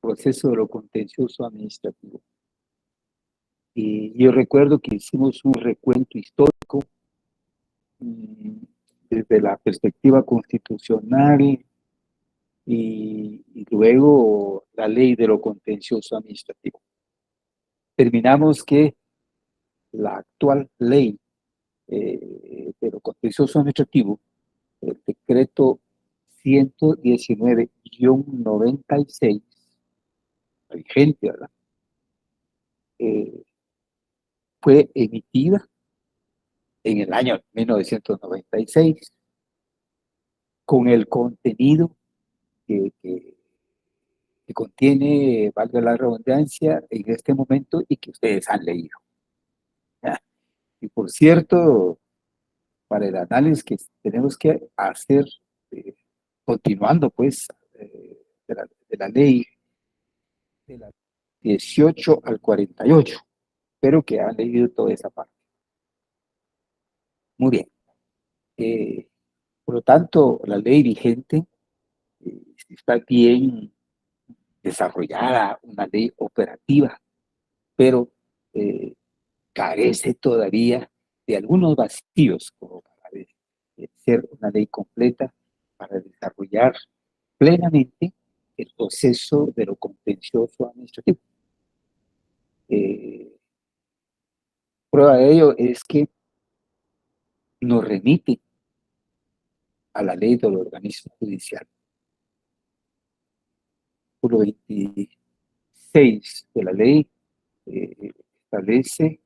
proceso de lo contencioso administrativo. Y yo recuerdo que hicimos un recuento histórico desde la perspectiva constitucional y luego la ley de lo contencioso administrativo. Terminamos que la actual ley de lo contencioso administrativo, el decreto 119-96, vigente, ¿verdad? Fue emitida en el año 1996 con el contenido que contiene, valga la redundancia, en este momento y que ustedes han leído. Y por cierto, para el análisis que tenemos que hacer, continuando pues de la ley de la 18 al 48, espero que han leído toda esa parte. Muy bien. Por lo tanto, la ley vigente está bien desarrollada, una ley operativa, pero carece todavía de algunos vacíos como para ser una ley completa, para desarrollar plenamente el proceso de lo contencioso administrativo. Prueba de ello es que nos remite a la ley del organismo judicial. Artículo 26 de la ley establece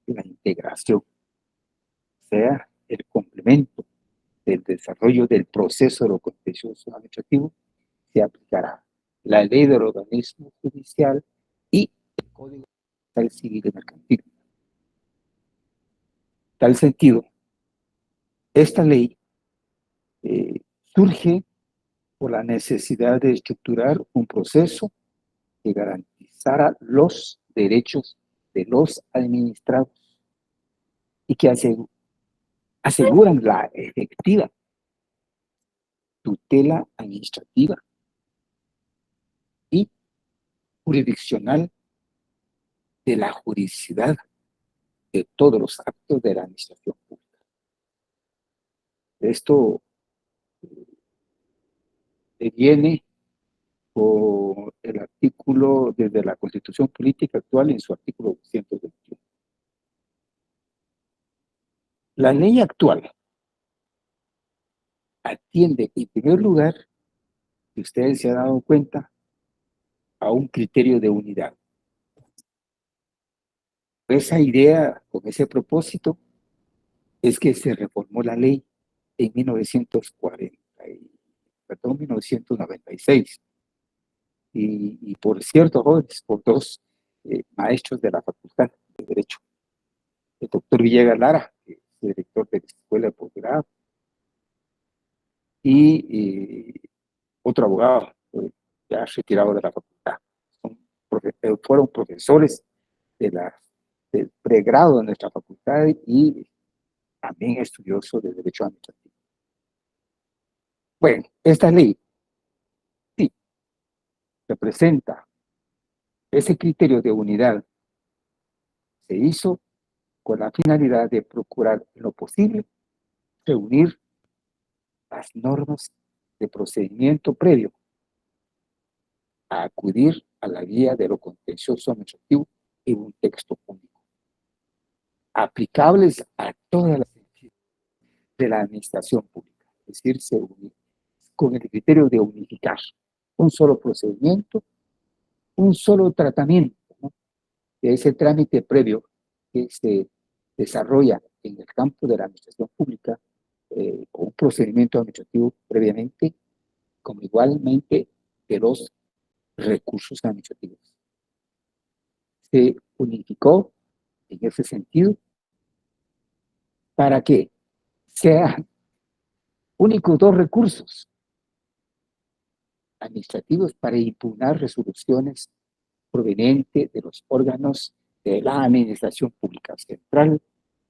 la integración, o sea, el complemento del desarrollo del proceso de lo contencioso administrativo, se aplicará la ley del organismo judicial y el Código Civil y Mercantil. En tal sentido, esta ley surge por la necesidad de estructurar un proceso que garantizara los derechos de los administrados y que aseguran la efectiva tutela administrativa y jurisdiccional de la juridicidad de todos los actos de la administración pública. Esto viene por el artículo desde la Constitución Política actual en su artículo 121. La ley actual atiende en primer lugar, si ustedes se han dado cuenta, a un criterio de unidad. Esa idea, con ese propósito, es que se reformó la ley en 1996. Y por cierto, jóvenes, por dos maestros de la Facultad de Derecho. El doctor Villegas Lara, que es director de la Escuela de Posgrado, y otro abogado, ya retirado de la facultad. Fueron profesores del pregrado de nuestra facultad y también estudiosos de Derecho Administrativo. Bueno, esta ley sí representa ese criterio de unidad. Se hizo con la finalidad de procurar en lo posible reunir las normas de procedimiento previo a acudir a la guía de lo contencioso administrativo en un texto único, aplicables a todas las entidades de la administración pública, es decir, con el criterio de unificar un solo procedimiento, un solo tratamiento, ¿no?, de ese trámite previo que se desarrolla en el campo de la administración pública, con un procedimiento administrativo previamente, como igualmente de los recursos administrativos. Se unificó en ese sentido para que sean únicos dos recursos administrativos para impugnar resoluciones provenientes de los órganos de la administración pública central,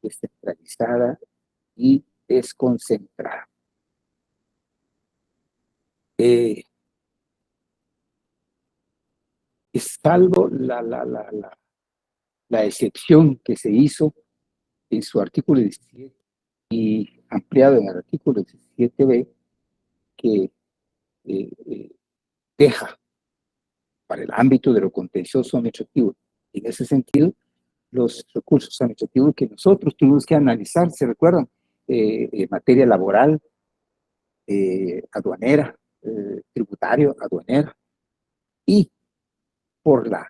descentralizada y desconcentrada. salvo la excepción que se hizo en su artículo 17 y ampliado en el artículo 17b, que deja para el ámbito de lo contencioso administrativo, en ese sentido, los recursos administrativos que nosotros tuvimos que analizar, ¿se recuerdan? En materia laboral, aduanera, tributario, aduanera, y por las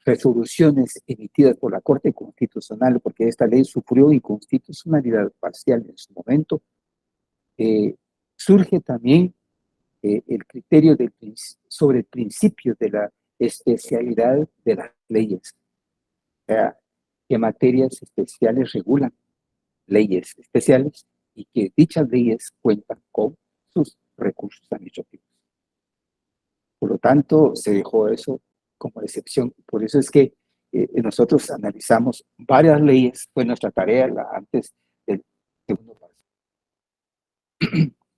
resoluciones emitidas por la Corte Constitucional, porque esta ley sufrió inconstitucionalidad parcial en su momento, surge también el criterio sobre el principio de la especialidad de las leyes, o sea, qué materias especiales regulan leyes especiales y que dichas leyes cuentan con sus recursos administrativos. Por lo tanto, se dejó eso como excepción. Por eso es que nosotros analizamos varias leyes, fue nuestra tarea antes del segundo paso.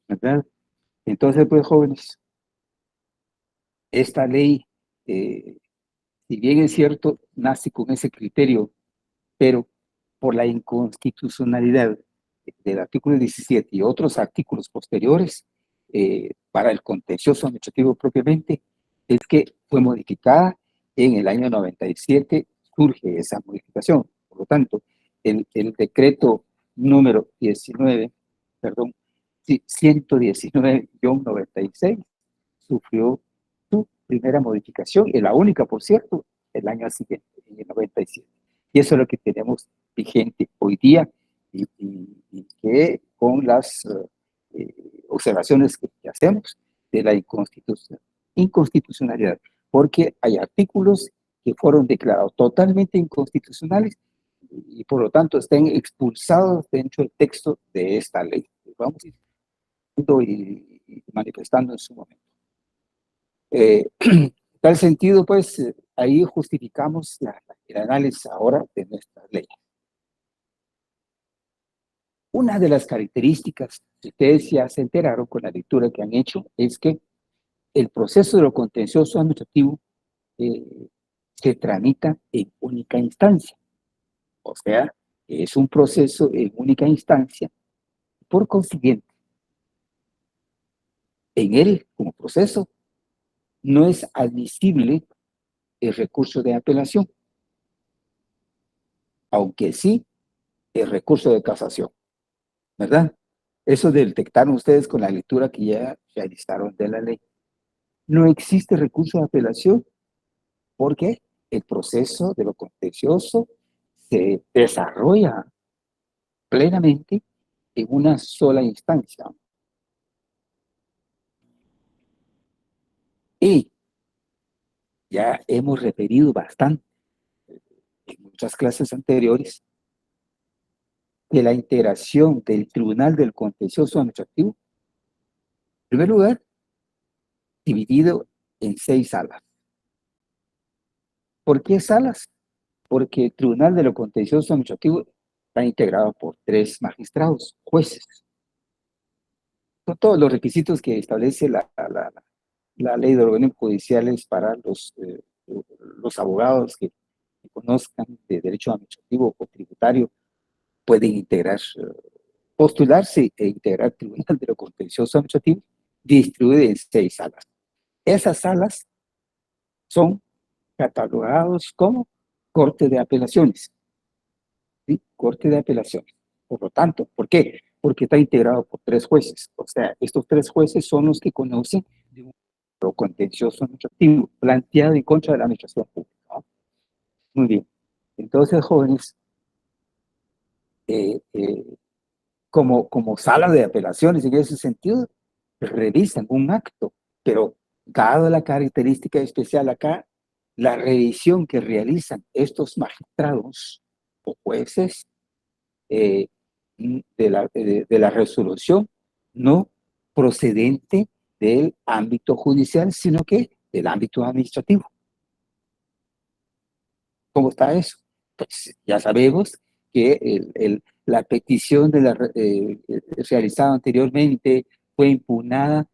¿Verdad? Entonces, pues, jóvenes, esta ley, si bien es cierto, nace con ese criterio, pero por la inconstitucionalidad del artículo 17 y otros artículos posteriores, para el contencioso administrativo propiamente, es que fue modificada en el año 97, surge esa modificación. Por lo tanto, el decreto número 19, perdón, 119-96 sufrió su primera modificación, y la única, por cierto, el año siguiente, en el 97. Y eso es lo que tenemos vigente hoy día, y que con las observaciones que hacemos de la inconstitucionalidad, porque hay artículos que fueron declarados totalmente inconstitucionales y por lo tanto están expulsados dentro del texto de esta ley. Vamos a ir y manifestando en su momento. En tal sentido, pues, ahí justificamos el análisis ahora de nuestras leyes. Una de las características, si ustedes ya se enteraron con la lectura que han hecho, es que el proceso de lo contencioso administrativo se tramita en única instancia. O sea, es un proceso en única instancia. Por consiguiente, en él, como proceso, no es admisible el recurso de apelación, aunque sí el recurso de casación, ¿verdad? Eso detectaron ustedes con la lectura que ya realizaron de la ley. No existe recurso de apelación porque el proceso de lo contencioso se desarrolla plenamente en una sola instancia. Y ya hemos referido bastante en muchas clases anteriores que la integración del Tribunal del Contencioso Administrativo, en primer lugar, dividido en 6 salas. ¿Por qué salas? Porque el Tribunal de lo Contencioso Administrativo está integrado por 3 magistrados, jueces. Son todos los requisitos que establece la ley de organismos judiciales para los abogados que conozcan de derecho administrativo o tributario, pueden integrar, postularse e integrar Tribunal de lo Contencioso Administrativo, distribuido en 6 salas. Esas salas son catalogados como Corte de Apelaciones. ¿Sí? Corte de Apelaciones. Por lo tanto, ¿por qué? Porque está integrado por 3 jueces. O sea, estos 3 jueces son los que conocen de un contencioso administrativo planteado en contra de la administración pública, ¿no? Muy bien. Entonces, jóvenes, como sala de apelaciones en ese sentido, revisan un acto, pero dada la característica especial acá, la revisión que realizan estos magistrados o jueces de la resolución no procedente del ámbito judicial, sino que del ámbito administrativo. ¿Cómo está eso? Pues ya sabemos que la petición realizada anteriormente fue impugnada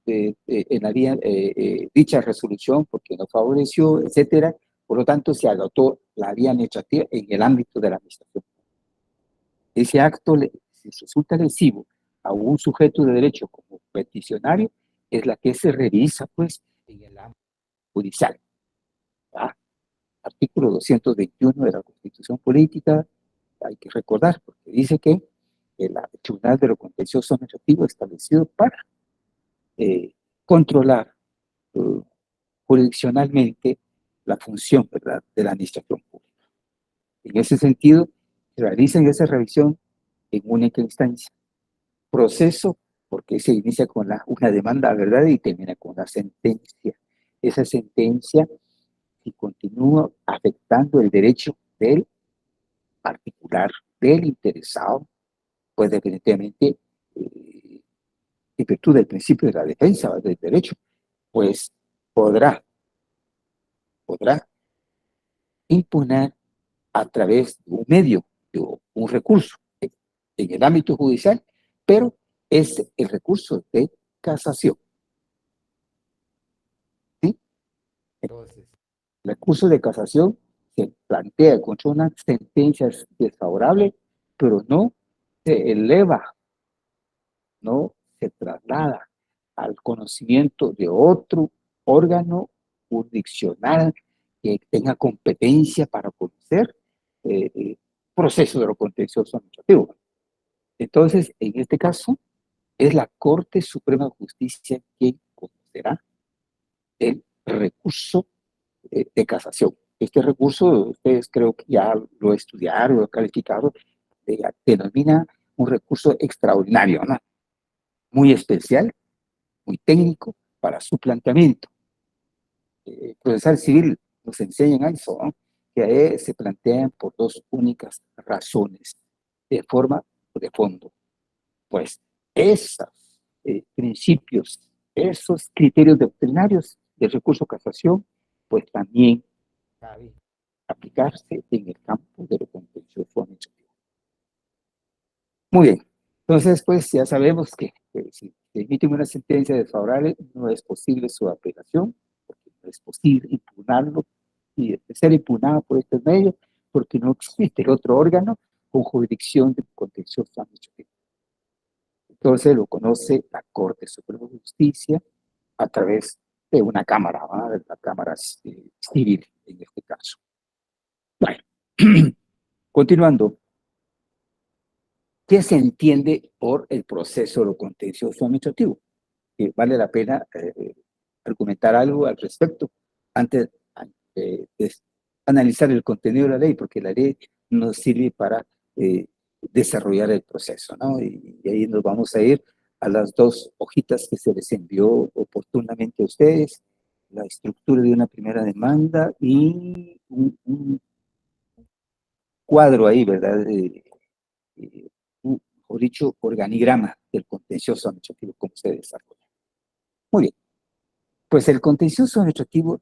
en la vía, dicha resolución porque no favoreció, etcétera. Por lo tanto, se adoptó la vía administrativa en el ámbito de la administración. Ese acto, si resulta lesivo a un sujeto de derecho como peticionario, es la que se revisa, pues, en el ámbito judicial. ¿Ah? Artículo 221 de la Constitución Política, hay que recordar, porque dice que el Tribunal de lo Contencioso Administrativo establecido para controlar jurisdiccionalmente la función, ¿verdad?, de la administración pública. En ese sentido, se realiza esa revisión en única instancia. Proceso, porque se inicia con una demanda, ¿verdad?, y termina con una sentencia. Esa sentencia, si continúa afectando el derecho del particular, del interesado, pues definitivamente, en virtud del principio de la defensa del derecho, pues podrá impugnar a través de un medio, de un recurso en el ámbito judicial, pero es el recurso de casación. ¿Sí? Entonces, el recurso de casación se plantea contra una sentencia desfavorable, pero no se eleva, no se traslada al conocimiento de otro órgano jurisdiccional que tenga competencia para conocer proceso de lo contencioso administrativo. Entonces, en este caso, es la Corte Suprema de Justicia quien conocerá el recurso de casación. Este recurso, ustedes creo que ya lo estudiaron, lo han calificado, denomina un recurso extraordinario, ¿no? Muy especial, muy técnico para su planteamiento. Procesal civil nos enseñan a eso, ¿no?, que se plantean por dos únicas razones, de forma o de fondo. Pues esos principios, esos criterios doctrinarios del recurso de casación, pues también cabe aplicarse en el campo de lo contencioso administrativo. Muy bien, entonces pues ya sabemos que si se emite una sentencia desfavorable no es posible su apelación, porque no es posible impugnarlo y de ser impugnado por estos medios, porque no existe otro órgano con jurisdicción de contencioso administrativo. Entonces lo conoce la Corte Suprema de Justicia a través de una cámara, ¿verdad?, de la Cámara Civil en este caso. Bueno, continuando, ¿qué se entiende por el proceso de lo contencioso administrativo? Vale la pena argumentar algo al respecto antes de analizar el contenido de la ley, porque la ley nos sirve para desarrollar el proceso, ¿no? Y ahí nos vamos a ir a las dos hojitas que se les envió oportunamente a ustedes, la estructura de una primera demanda y un cuadro ahí, ¿verdad? Mejor dicho, organigrama del contencioso administrativo, cómo se desarrolla. Muy bien, pues el contencioso administrativo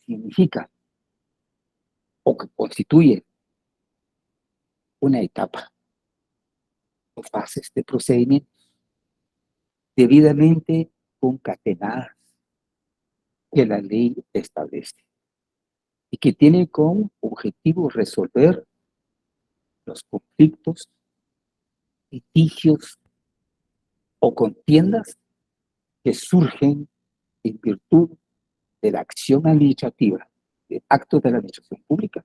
significa o que constituye una etapa o fases de procedimiento debidamente concatenadas que la ley establece y que tiene como objetivo resolver los conflictos, litigios o contiendas que surgen en virtud de la acción administrativa, de actos de la administración pública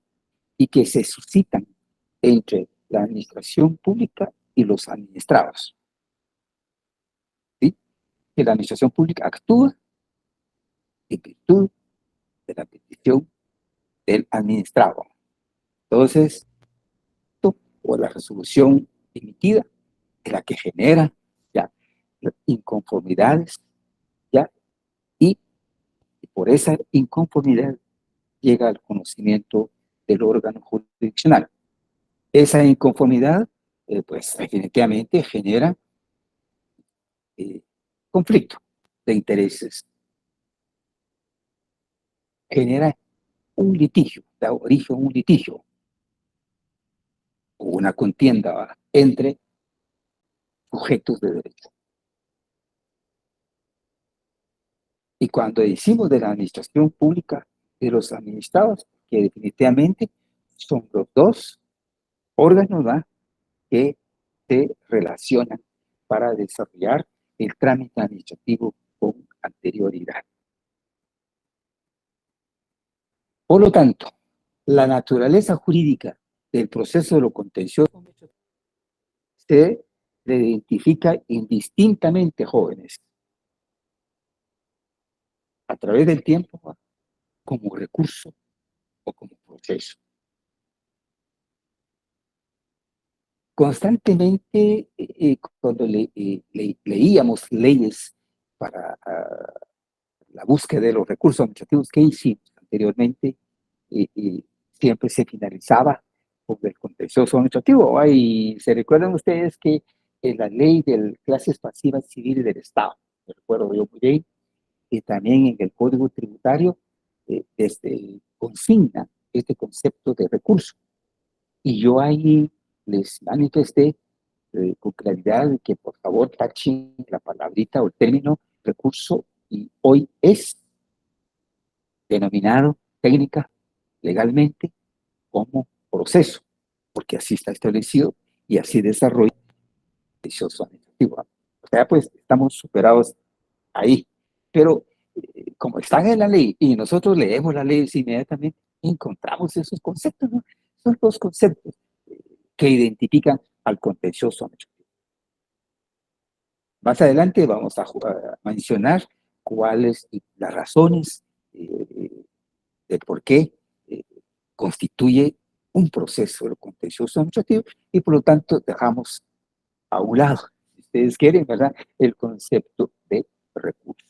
y que se suscitan entre la administración pública y los administrados. ¿Sí? Que la administración pública actúa en virtud de la petición del administrado. Entonces, o la resolución emitida es la que genera ya inconformidades, ya, y por esa inconformidad llega al conocimiento del órgano jurisdiccional. Esa inconformidad, pues definitivamente genera conflicto de intereses, genera un litigio, da origen a un litigio o una contienda entre sujetos de derecho. Y cuando decimos de la administración pública, de los administrados, que definitivamente son los dos órganos, ¿verdad?, que se relacionan para desarrollar el trámite administrativo con anterioridad. Por lo tanto, la naturaleza jurídica del proceso de lo contencioso se identifica indistintamente, jóvenes, a través del tiempo, ¿va?, como recurso o como proceso. Constantemente, cuando leíamos leyes para la búsqueda de los recursos administrativos que hicimos anteriormente, siempre se finalizaba con el contencioso administrativo. Y se recuerdan ustedes que en la ley de clases pasivas civiles del Estado, me recuerdo yo muy bien, y también en el Código Tributario, consigna este concepto de recurso. Y yo ahí les manifesté con claridad que por favor tachen la palabrita o el término recurso, y hoy es denominado técnica legalmente como proceso, porque así está establecido y así desarrolla el derecho administrativo. O sea, pues estamos superados ahí. Pero como están en la ley y nosotros leemos la ley inmediatamente, encontramos esos conceptos, ¿no? Son los conceptos que identifican al contencioso administrativo. Más adelante vamos a mencionar cuáles las razones de por qué eh, constituye un proceso de contencioso administrativo, y por lo tanto dejamos a un lado, si ustedes quieren, ¿verdad?, el concepto de recurso.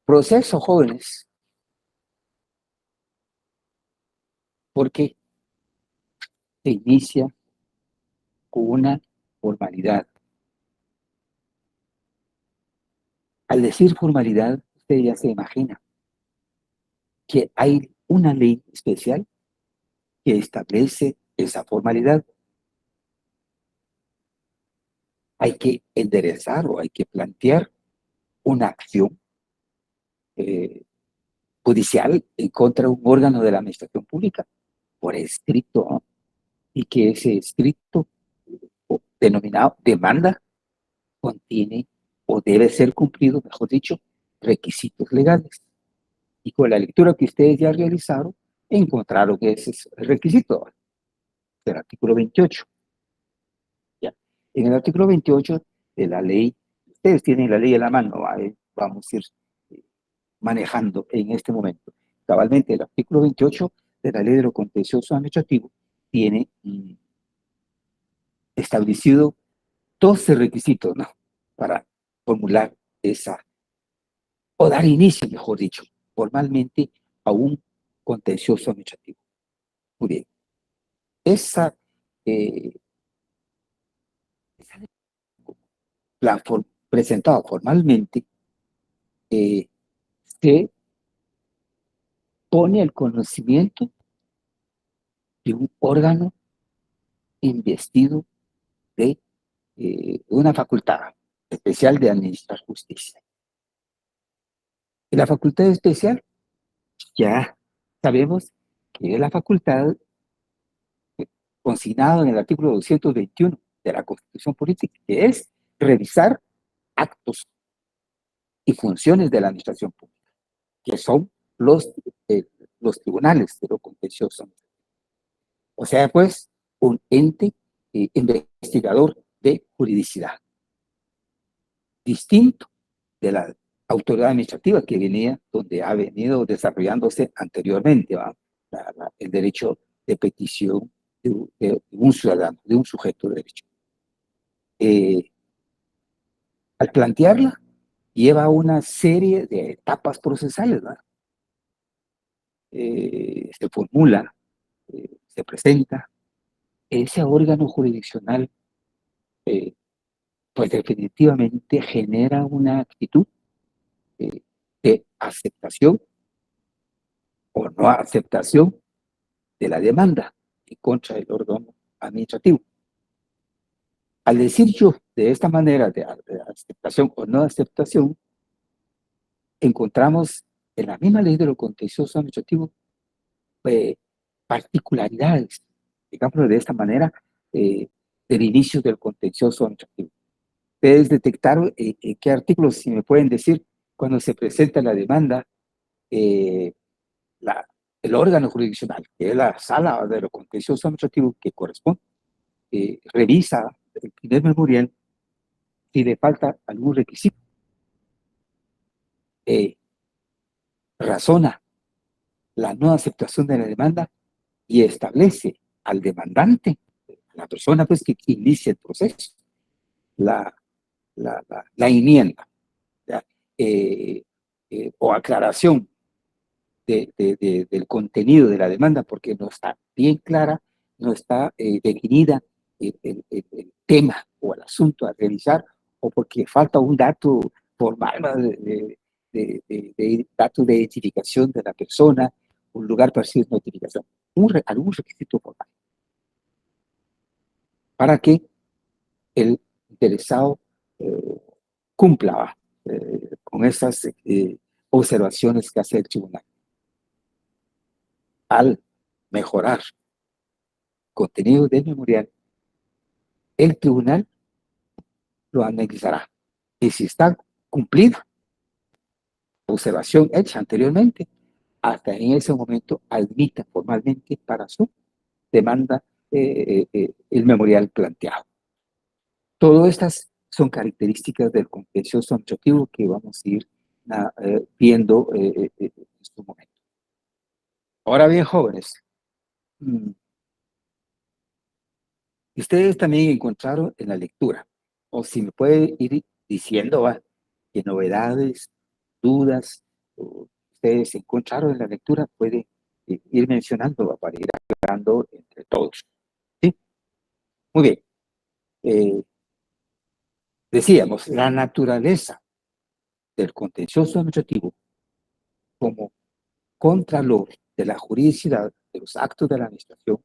Proceso, jóvenes, porque se inicia con una formalidad. Al decir formalidad, usted ya se imagina que hay una ley especial que establece esa formalidad. Hay que enderezar o hay que plantear una acción eh, judicial en contra de un órgano de la administración pública por escrito, ¿no? Y que ese escrito, denominado demanda, contiene o debe ser cumplido, mejor dicho, requisitos legales. Y con la lectura que ustedes ya realizaron, encontraron ese requisito del artículo 28. ¿Ya? En el artículo 28 de la ley, ustedes tienen la ley en la mano, vamos a ir eh, manejando en este momento. Cabalmente, el artículo 28 de la ley de lo contencioso administrativo tiene establecido 12 requisitos, ¿no?, para formular esa, o dar inicio, mejor dicho, formalmente a un contencioso administrativo. Muy bien. Esa, eh, plan presentado formalmente se pone al conocimiento de un órgano investido de una facultad especial de administrar justicia. Y la facultad especial, ya sabemos que es la facultad consignada en el artículo 221 de la Constitución Política, que es revisar actos y funciones de la administración pública, que son los, eh, los tribunales de lo contencioso. O sea, pues, un ente investigador de juridicidad, distinto de la autoridad administrativa que venía, donde ha venido desarrollándose anteriormente, ¿va?, el derecho de petición de un ciudadano, de un sujeto de derecho. Al plantearla, lleva una serie de etapas procesales, ¿va? Se formula, se presenta. Ese órgano jurisdiccional, eh, pues definitivamente genera una actitud eh, de aceptación o no aceptación de la demanda en contra del órgano administrativo. Al decir yo de esta manera de aceptación o no aceptación, encontramos en la misma ley de lo contencioso administrativo eh, particularidades, digámoslo de esta manera, del inicio del contencioso administrativo. Ustedes detectaron qué artículos, si me pueden decir, cuando se presenta la demanda, eh, la, el órgano jurisdiccional, que es la sala de lo contencioso administrativo que corresponde, revisa el primer memorial si le falta algún requisito, eh, razona la no aceptación de la demanda y establece al demandante, la persona pues que inicia el proceso, la, la enmienda, ¿ya? O aclaración del contenido de la demanda, porque no está bien clara, no está definida el tema o el asunto a revisar, o porque falta un dato formal, ¿no? Datos de identificación de la persona, un lugar para hacer notificación, algún requisito formal, para que el interesado eh, cumpla con esas observaciones que hace el tribunal. Al mejorar contenido del memorial, el tribunal lo analizará. Y si está cumplida la observación hecha anteriormente, hasta en ese momento admita formalmente para su demanda el memorial planteado. Todas estas son características del contencioso administrativo que vamos a ir viendo en este momento. Ahora bien, jóvenes, ustedes también encontraron en la lectura, o si me puede ir diciendo qué novedades, dudas, ustedes encontraron en la lectura, puede ir mencionando para ir aclarando entre todos. ¿Sí? Muy bien. Decíamos, la naturaleza del contencioso administrativo como contralor de la juridicidad de los actos de la administración,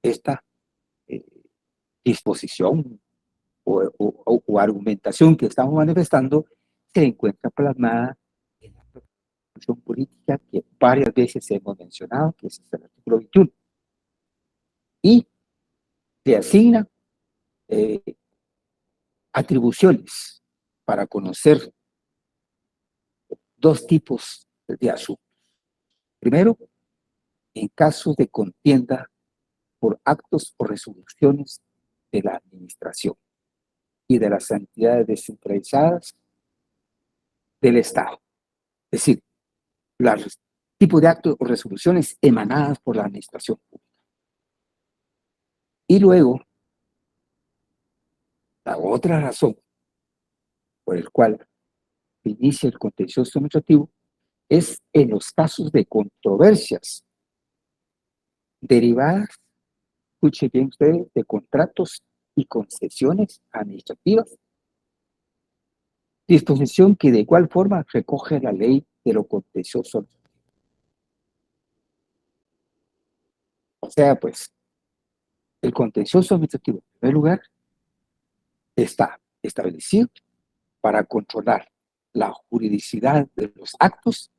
esta eh, disposición o argumentación que estamos manifestando se encuentra plasmada en la Constitución política que varias veces hemos mencionado, que es el artículo 21, y le asigna eh, atribuciones para conocer dos tipos de asuntos. Primero, en casos de contienda por actos o resoluciones de la administración y de las entidades descentralizadas del Estado. Es decir, los tipos de actos o resoluciones emanadas por la administración pública. Y luego, la otra razón por la cual inicia el contencioso administrativo es en los casos de controversias derivadas, escuche bien ustedes, de contratos y concesiones administrativas, disposición que de igual forma recoge la ley de lo contencioso administrativo. O sea, pues, el contencioso administrativo, en primer lugar, está establecido para controlar la juridicidad de los actos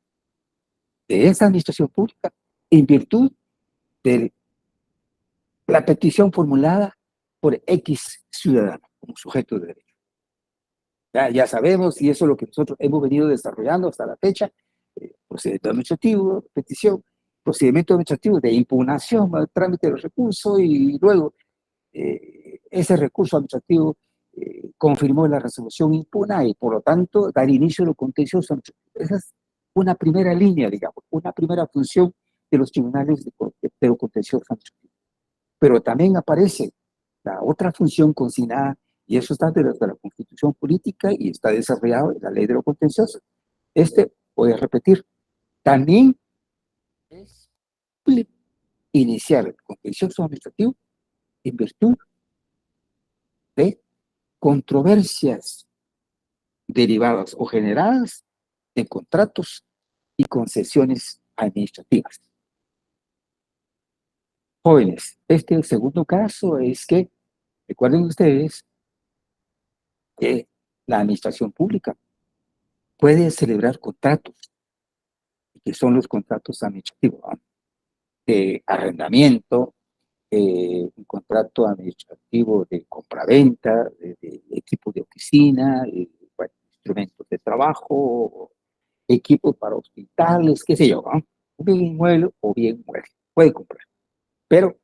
de esa administración pública en virtud de la petición formulada por X ciudadano como sujeto de derecho. Ya sabemos, y eso es lo que nosotros hemos venido desarrollando hasta la fecha, procedimiento administrativo, petición, procedimiento administrativo de impugnación, trámite de los recursos, y luego ese recurso administrativo confirmó la resolución impugna y por lo tanto dar inicio a lo contencioso administrativo. Esa es una primera línea, digamos, una primera función de los tribunales de lo contencioso administrativo. Pero también aparece la otra función consignada, y eso está desde la Constitución política y está desarrollado en la ley de lo contencioso. Voy a repetir, también es iniciar el contencioso administrativo en virtud de controversias derivadas o generadas de contratos y concesiones administrativas. Jóvenes, el segundo caso es que Recuerden ustedes que la administración pública puede celebrar contratos, que son los contratos administrativos, ¿no? De arrendamiento, un contrato administrativo de compraventa, de equipos de oficina, bueno, instrumentos de trabajo, equipos para hospitales, qué sé yo, ¿no? Un bien inmueble o bien mueble, puede comprar, pero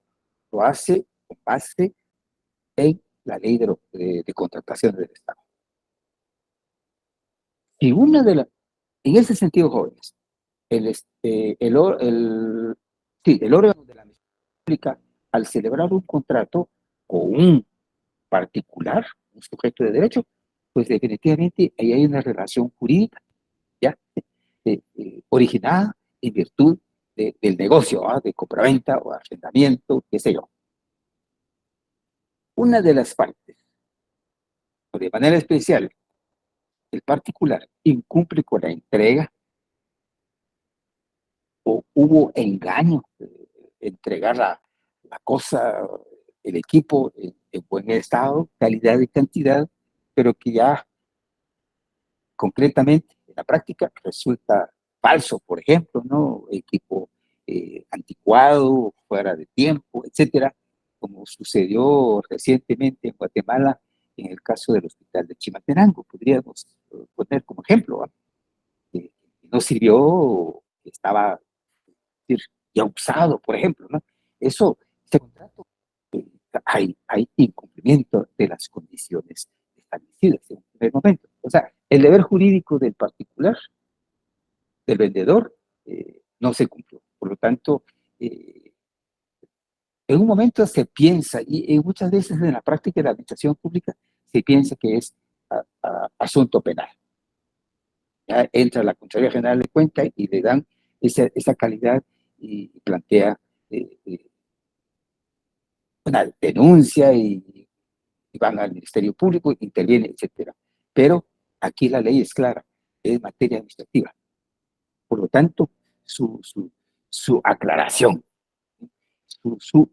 lo hace con base en la ley de contratación del Estado. Y en ese sentido, jóvenes, el órgano de la administración pública, al celebrar un contrato con un particular, un sujeto de derecho, pues definitivamente ahí hay una relación jurídica, ¿ya? Originada en virtud del negocio, ¿ah? De compraventa o arrendamiento, qué sé yo. Una de las partes, o de manera especial, el particular, incumple con la entrega o hubo engaño, entregar la cosa, el equipo en buen estado, calidad y cantidad, pero que ya concretamente en la práctica resulta falso, por ejemplo, ¿no? Equipo anticuado, fuera de tiempo, etcétera, como sucedió recientemente en Guatemala en el caso del hospital de Chimaltenango. Podríamos poner como ejemplo, ¿va? No sirvió, estaba decir, ya usado, por ejemplo, ¿no? Ese contrato, hay incumplimiento de las condiciones establecidas en un primer momento. O sea, el deber jurídico del particular, del vendedor, no se cumplió. Por lo tanto, en un momento se piensa, y muchas veces en la práctica de la administración pública, se piensa que es asunto penal. Ya entra la Contraloría General de Cuentas y le dan esa calidad y plantea una denuncia y van al Ministerio Público, interviene, etcétera. Pero aquí la ley es clara, es materia administrativa. Por lo tanto, su aclaración, su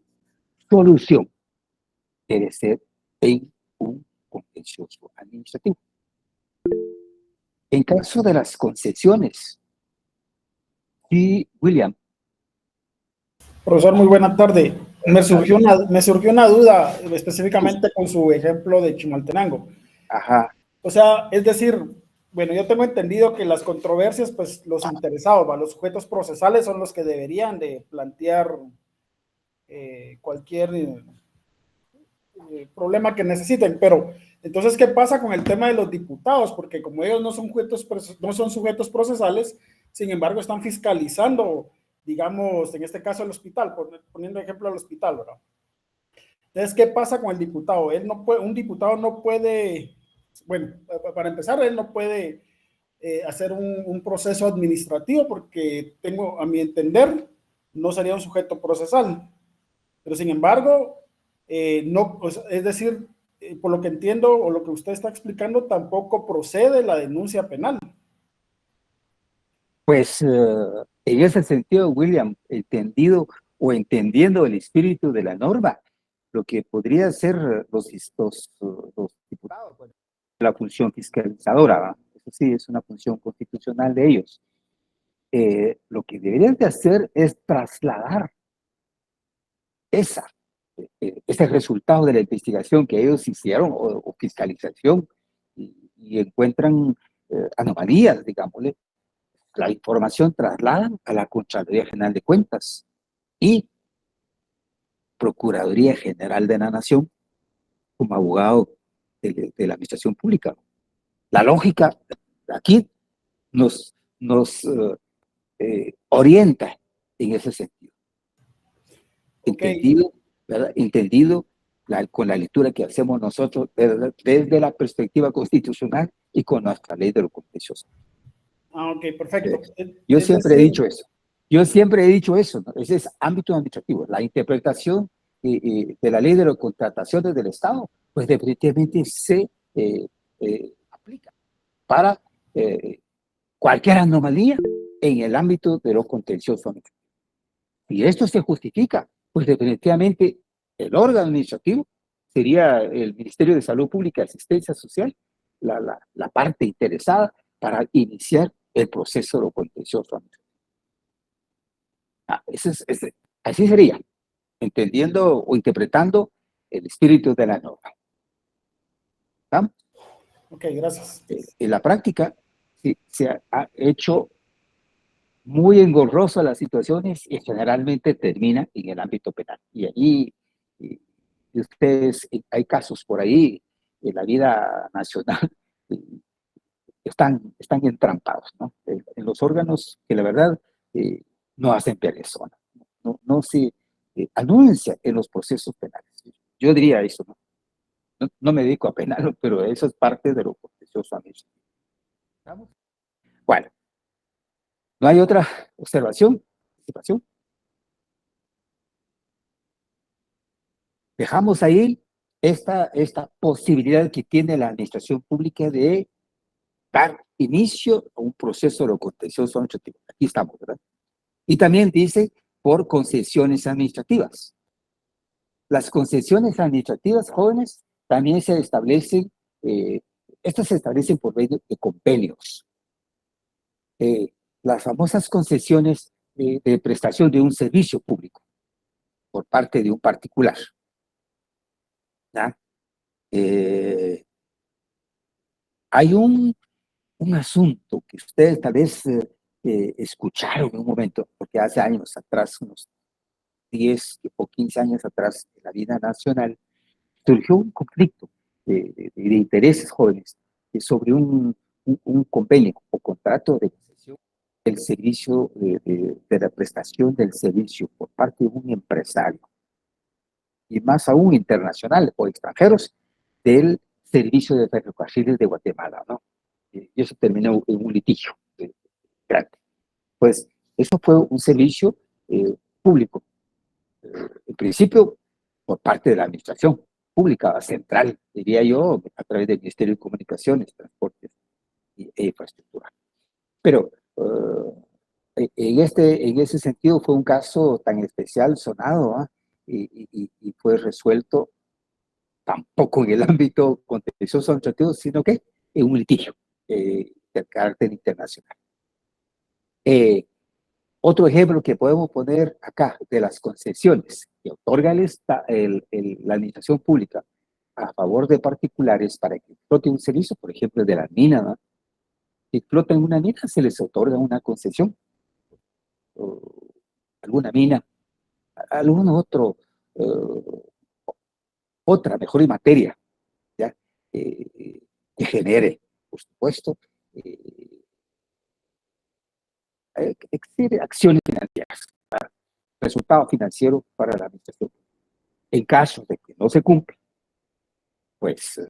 solución debe ser en un contencioso administrativo. En caso de las concesiones, sí, William. Profesor, muy buena tarde. Me surgió una duda específicamente con su ejemplo de Chimaltenango. Ajá. O sea, es decir, bueno, yo tengo entendido que las controversias, pues los interesados, los sujetos procesales son los que deberían de plantear cualquier problema que necesiten, pero entonces, ¿qué pasa con el tema de los diputados? Porque como ellos no son sujetos procesales, sin embargo, están fiscalizando, digamos, en este caso el hospital, poniendo ejemplo al hospital, ¿verdad? Entonces, ¿qué pasa con el diputado? Un diputado no puede, bueno, para empezar, él no puede hacer un proceso administrativo porque a mi entender, no sería un sujeto procesal. Pero sin embargo, no, pues, es decir, por lo que entiendo o lo que usted está explicando, tampoco procede la denuncia penal. Pues en ese sentido, William, entendiendo el espíritu de la norma, lo que podría ser los diputados, bueno, la función fiscalizadora, ¿va? Eso sí, es una función constitucional de ellos. Lo que deberían de hacer es trasladar ese resultado de la investigación que ellos hicieron o fiscalización y encuentran anomalías, digámosle, la información trasladan a la Contraloría General de Cuentas y Procuraduría General de la Nación como abogado de la Administración Pública. La lógica aquí nos orienta en ese sentido. Okay. Entendido, ¿verdad? Entendido con la lectura que hacemos nosotros desde la perspectiva constitucional y con nuestra ley de lo contencioso. Ok, perfecto. Yo siempre he dicho eso. Yo siempre he dicho eso, ¿no? Ese es ámbito administrativo. La interpretación de la ley de las contrataciones del Estado, pues definitivamente se aplica para cualquier anomalía en el ámbito de lo contencioso. Y esto se justifica, pues definitivamente el órgano administrativo sería el Ministerio de Salud Pública y Asistencia Social la parte interesada para iniciar el proceso de contencioso. Así sería, entendiendo o interpretando el espíritu de la norma. ¿Vamos? Ok, gracias. En la práctica, sí, se ha hecho muy engorrosa las situaciones y generalmente termina en el ámbito penal. Y allí, ustedes, hay casos por ahí en la vida nacional, están entrampados, ¿no? En los órganos que la verdad no hacen persona, no se anuncia en los procesos penales. Yo diría eso, ¿no? No me dedico a penal, pero eso es parte de lo contencioso administrativo. Bueno, ¿no hay otra observación? ¿Participación? Dejamos ahí esta posibilidad que tiene la administración pública de dar inicio a un proceso de lo contencioso administrativo. Aquí estamos, ¿verdad? Y también dice por concesiones administrativas. Las concesiones administrativas, jóvenes, también se establecen, estas se establecen por medio de convenios. Las famosas concesiones de prestación de un servicio público por parte de un particular. ¿Ya? Hay un asunto que ustedes tal vez escucharon en un momento, porque hace años atrás, unos 10 o 15 años atrás, en la vida nacional, surgió un conflicto de intereses jóvenes sobre un convenio o contrato de concesión del servicio, de la prestación del servicio por parte de un empresario, y más aún internacional o extranjeros, del servicio de ferrocarriles de Guatemala, ¿no? Y eso terminó en un litigio grande. Pues eso fue un servicio público, en principio por parte de la administración pública central, diría yo, a través del Ministerio de Comunicaciones, Transportes e Infraestructura. Pero en ese sentido fue un caso tan especial, sonado, ¿eh? Y fue resuelto tampoco en el ámbito contencioso administrativo, sino que en un litigio de carácter internacional. Otro ejemplo que podemos poner acá de las concesiones que otorga la administración pública a favor de particulares para que exploten un servicio, por ejemplo, de la mina, ¿no? Si explotan una mina, se les otorga una concesión, o alguna mina, algún otro, otra mejor materia, ¿ya? Que genere, por supuesto, acciones financieras, resultado financiero para la administración. En caso de que no se cumpla, pues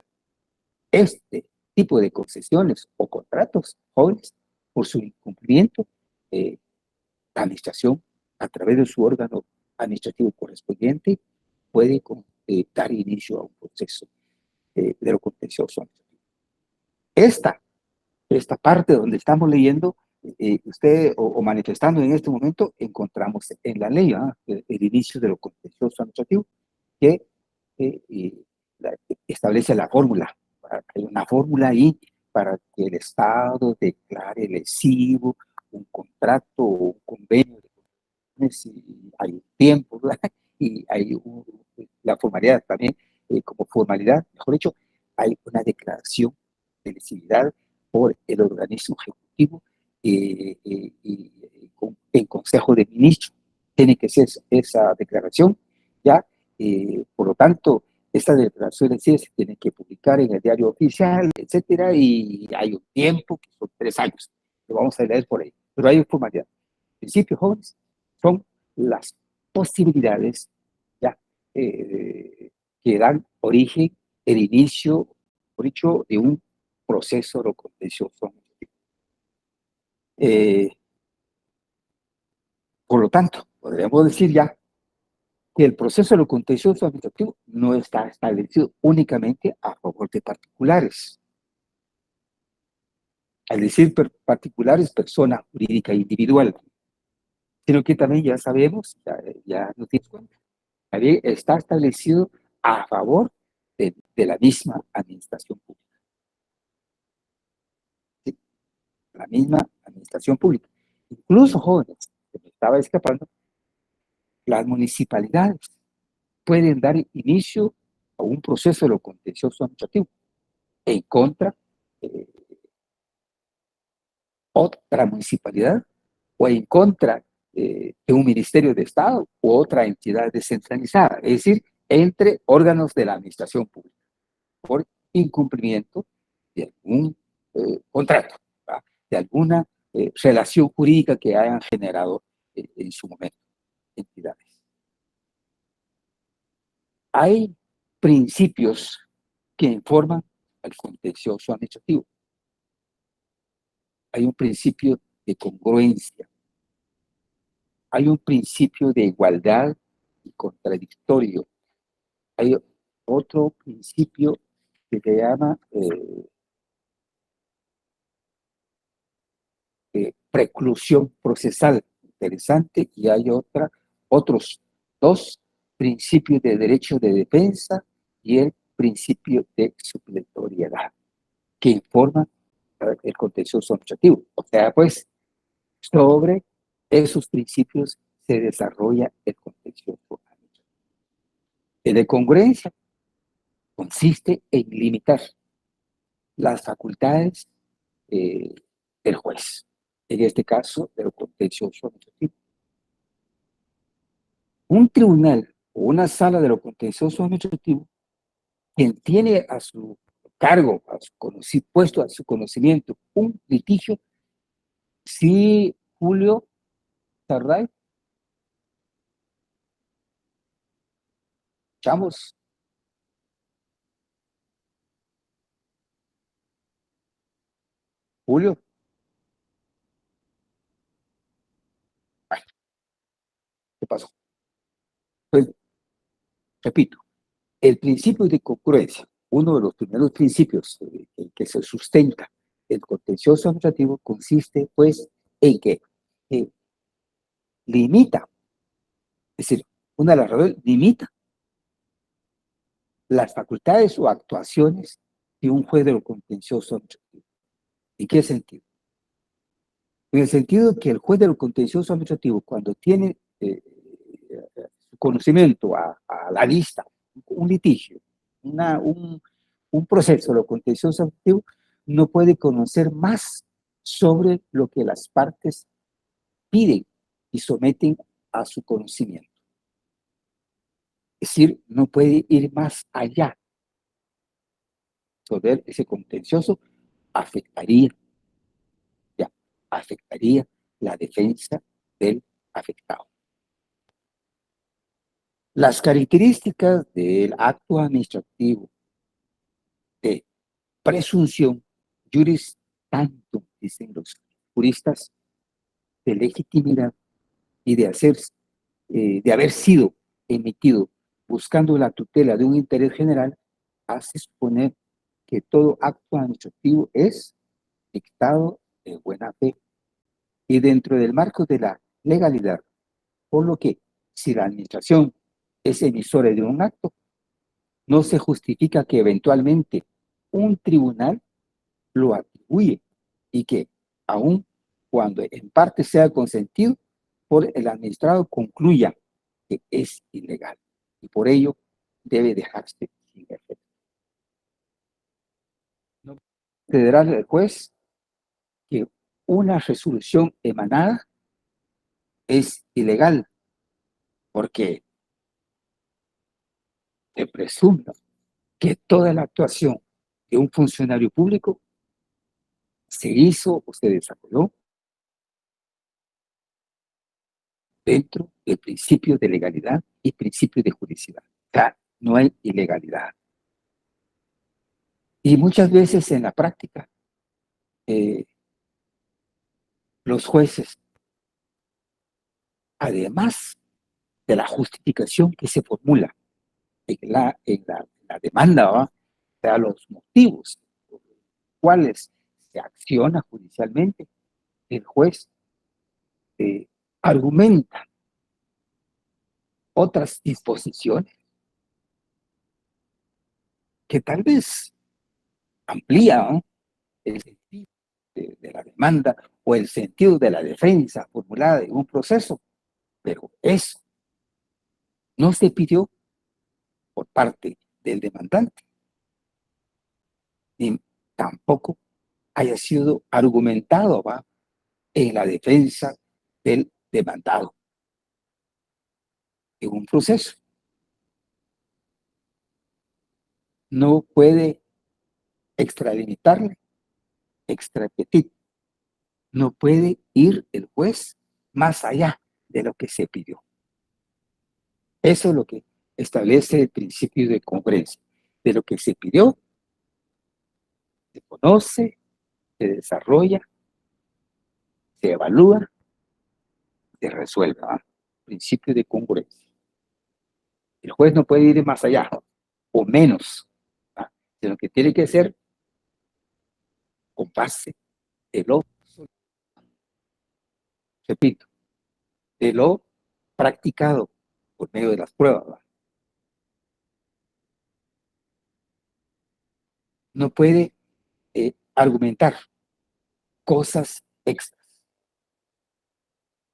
este tipo de concesiones o contratos jóvenes, por su incumplimiento, la administración, a través de su órgano administrativo correspondiente, puede dar inicio a un proceso de lo contencioso. Esta parte donde estamos leyendo, usted o manifestando en este momento, encontramos en la ley el inicio de lo contencioso administrativo, que establece la fórmula. Hay una fórmula ahí para que el Estado declare lesivo un contrato o un convenio, y hay un tiempo, ¿verdad? Y hay la formalidad también, como formalidad, mejor dicho, hay una declaración de lesividad por el organismo ejecutivo en Consejo de Ministros. Tiene que ser esa declaración, ¿ya? Por lo tanto, esta declaración se tiene que publicar en el diario oficial, etcétera, y hay un tiempo, que son 3 años, lo vamos a leer por ahí, pero hay formalidad. Principios, jóvenes, son las posibilidades, ¿ya? Que dan origen, el inicio, por dicho, de un proceso de contencioso. Por lo tanto, podríamos decir ya que el proceso de lo contencioso administrativo no está establecido únicamente a favor de particulares. Al decir particulares, persona jurídica individual, sino que también ya sabemos, ya nos dimos cuenta, también está establecido a favor de la misma administración pública. ¿Sí? La misma administración pública. Incluso, jóvenes, se me estaba escapando, las municipalidades pueden dar inicio a un proceso de lo contencioso administrativo en contra de otra municipalidad o en contra de un ministerio de Estado u otra entidad descentralizada, es decir, entre órganos de la administración pública, por incumplimiento de algún contrato, ¿verdad? De alguna relación jurídica que hayan generado en su momento entidades. Hay principios que informan al contencioso administrativo. Hay un principio de congruencia. Hay un principio de igualdad y contradictorio. Hay otro principio que se llama preclusión procesal, interesante, y hay otros dos principios de derecho de defensa y el principio de supletoriedad, que informan el contencioso administrativo. O sea, pues, sobre esos principios se desarrolla el contencioso administrativo. El de congruencia consiste en limitar las facultades del juez, en este caso, del contencioso administrativo. Un tribunal o una sala de lo contencioso administrativo, quien tiene a su cargo, puesto a su conocimiento un litigio, sí, Julio Tarray, chamos, Julio, ay, ¿qué pasó? Pues, repito, el principio de congruencia, uno de los primeros principios en que se sustenta el contencioso administrativo, consiste, pues, en que limita, es decir, una de las razones limita las facultades o actuaciones de un juez de lo contencioso administrativo. ¿En qué sentido? En el sentido que el juez de lo contencioso administrativo, cuando tiene conocimiento a la vista, un litigio, un proceso de lo contencioso administrativo, no puede conocer más sobre lo que las partes piden y someten a su conocimiento. Es decir, no puede ir más allá. Sobre ese contencioso afectaría la defensa del afectado. Las características del acto administrativo de presunción juris tantum, dicen los juristas, de legitimidad y de haber sido emitido buscando la tutela de un interés general, hace suponer que todo acto administrativo es dictado de buena fe y dentro del marco de la legalidad, por lo que si la administración es emisora de un acto, no se justifica que eventualmente un tribunal lo atribuye y que, aun cuando en parte sea consentido por el administrado, concluya que es ilegal y por ello debe dejarse sin efecto. No considerar el juez que una resolución emanada es ilegal porque se presume que toda la actuación de un funcionario público se hizo o se desarrolló dentro del principio de legalidad y principio de juridicidad. O sea, no hay ilegalidad. Y muchas veces en la práctica, los jueces, además de la justificación que se formula en la demanda, ¿va? O sea, los motivos por los cuales se acciona judicialmente, el juez argumenta otras disposiciones que tal vez amplía, ¿no?, el sentido de la demanda o el sentido de la defensa formulada en un proceso, pero eso no se pidió por parte del demandante, ni tampoco haya sido argumentado, ¿va?, en la defensa del demandado en un proceso. No puede extralimitarle, extrapetir. No puede ir el juez más allá de lo que se pidió. Eso es lo que establece el principio de congruencia. De lo que se pidió, se conoce, se desarrolla, se evalúa, se resuelve, ¿va? Principio de congruencia. El juez no puede ir más allá o menos, ¿va?, sino que tiene que ser con base de lo, repito, de lo practicado por medio de las pruebas, ¿va? No puede argumentar cosas extras,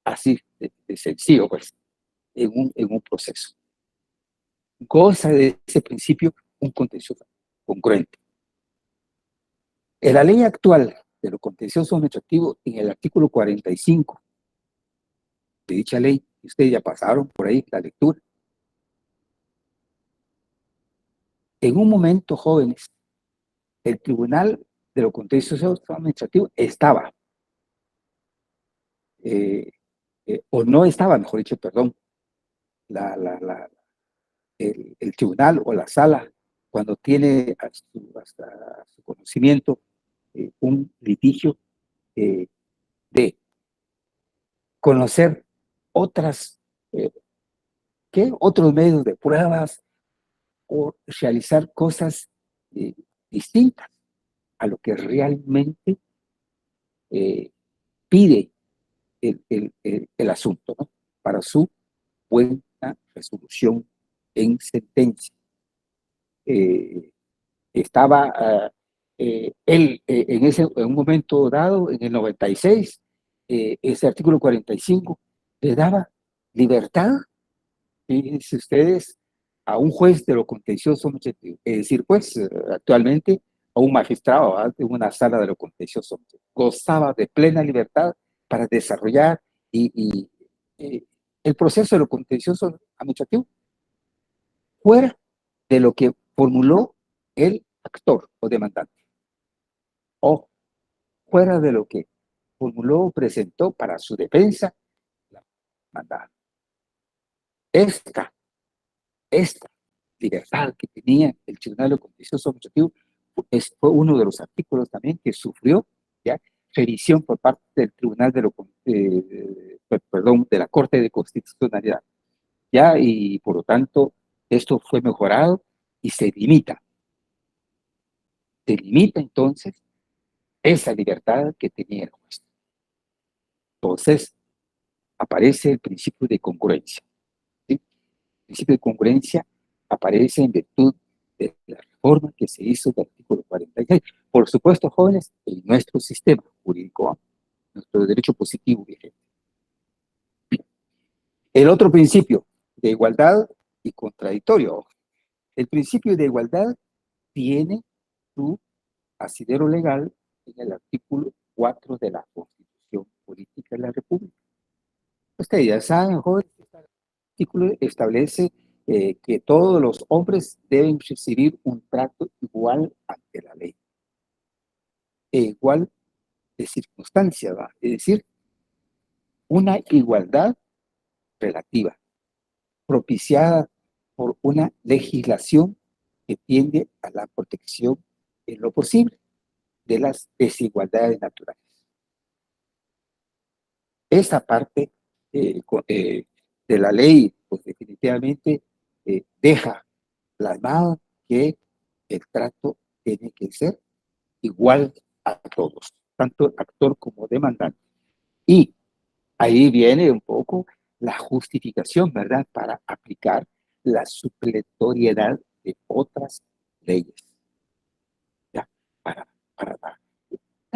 así de sencillo, pues, en un proceso. Goza de ese principio un contencioso congruente. En la ley actual de lo contencioso administrativo, en el artículo 45 de dicha ley, ustedes ya pasaron por ahí la lectura. En un momento, jóvenes, el Tribunal de lo Contencioso Administrativo estaba, o no estaba, mejor dicho, perdón, el tribunal o la sala, cuando tiene hasta su conocimiento un litigio, de conocer otras, eh, otros medios de pruebas o realizar cosas distintas a lo que realmente eh, pide el asunto, ¿no?, para su buena resolución en sentencia. Estaba él en un momento dado, en el 96, ese artículo 45 le daba libertad, fíjense ustedes, a un juez de lo contencioso administrativo, es decir, pues actualmente a un magistrado, ¿verdad?, de una sala de lo contencioso, gozaba de plena libertad para desarrollar eh, el proceso de lo contencioso administrativo fuera de lo que formuló el actor o demandante, o fuera de lo que formuló o presentó para su defensa la demandada. Esta libertad que tenía el Tribunal de Contencioso Administrativo fue uno de los artículos también que sufrió, ¿ya?, revisión por parte del Tribunal de la Corte de Constitucionalidad, ¿ya? Y por lo tanto, esto fue mejorado y se limita entonces esa libertad que tenía el juez. Entonces, aparece el principio de congruencia, ¿sí? El principio de congruencia aparece en virtud de la reforma que se hizo del artículo 46. Por supuesto, jóvenes, en nuestro sistema jurídico, nuestro derecho positivo vigente. El otro principio de igualdad y contradictorio. El principio de igualdad tiene su asidero legal en el artículo 4 de la Constitución Política de la República. Ustedes ya saben, jóvenes, este artículo establece que todos los hombres deben recibir un trato igual ante la ley, e igual de circunstancias, ¿va? Es decir, una igualdad relativa, propiciada por una legislación que tiende a la protección en lo posible de las desigualdades naturales. Esa parte de la ley, pues definitivamente deja plasmado que el trato tiene que ser igual a todos, tanto actor como demandante. Y ahí viene un poco la justificación, ¿verdad?, para aplicar la supletoriedad de otras leyes. para la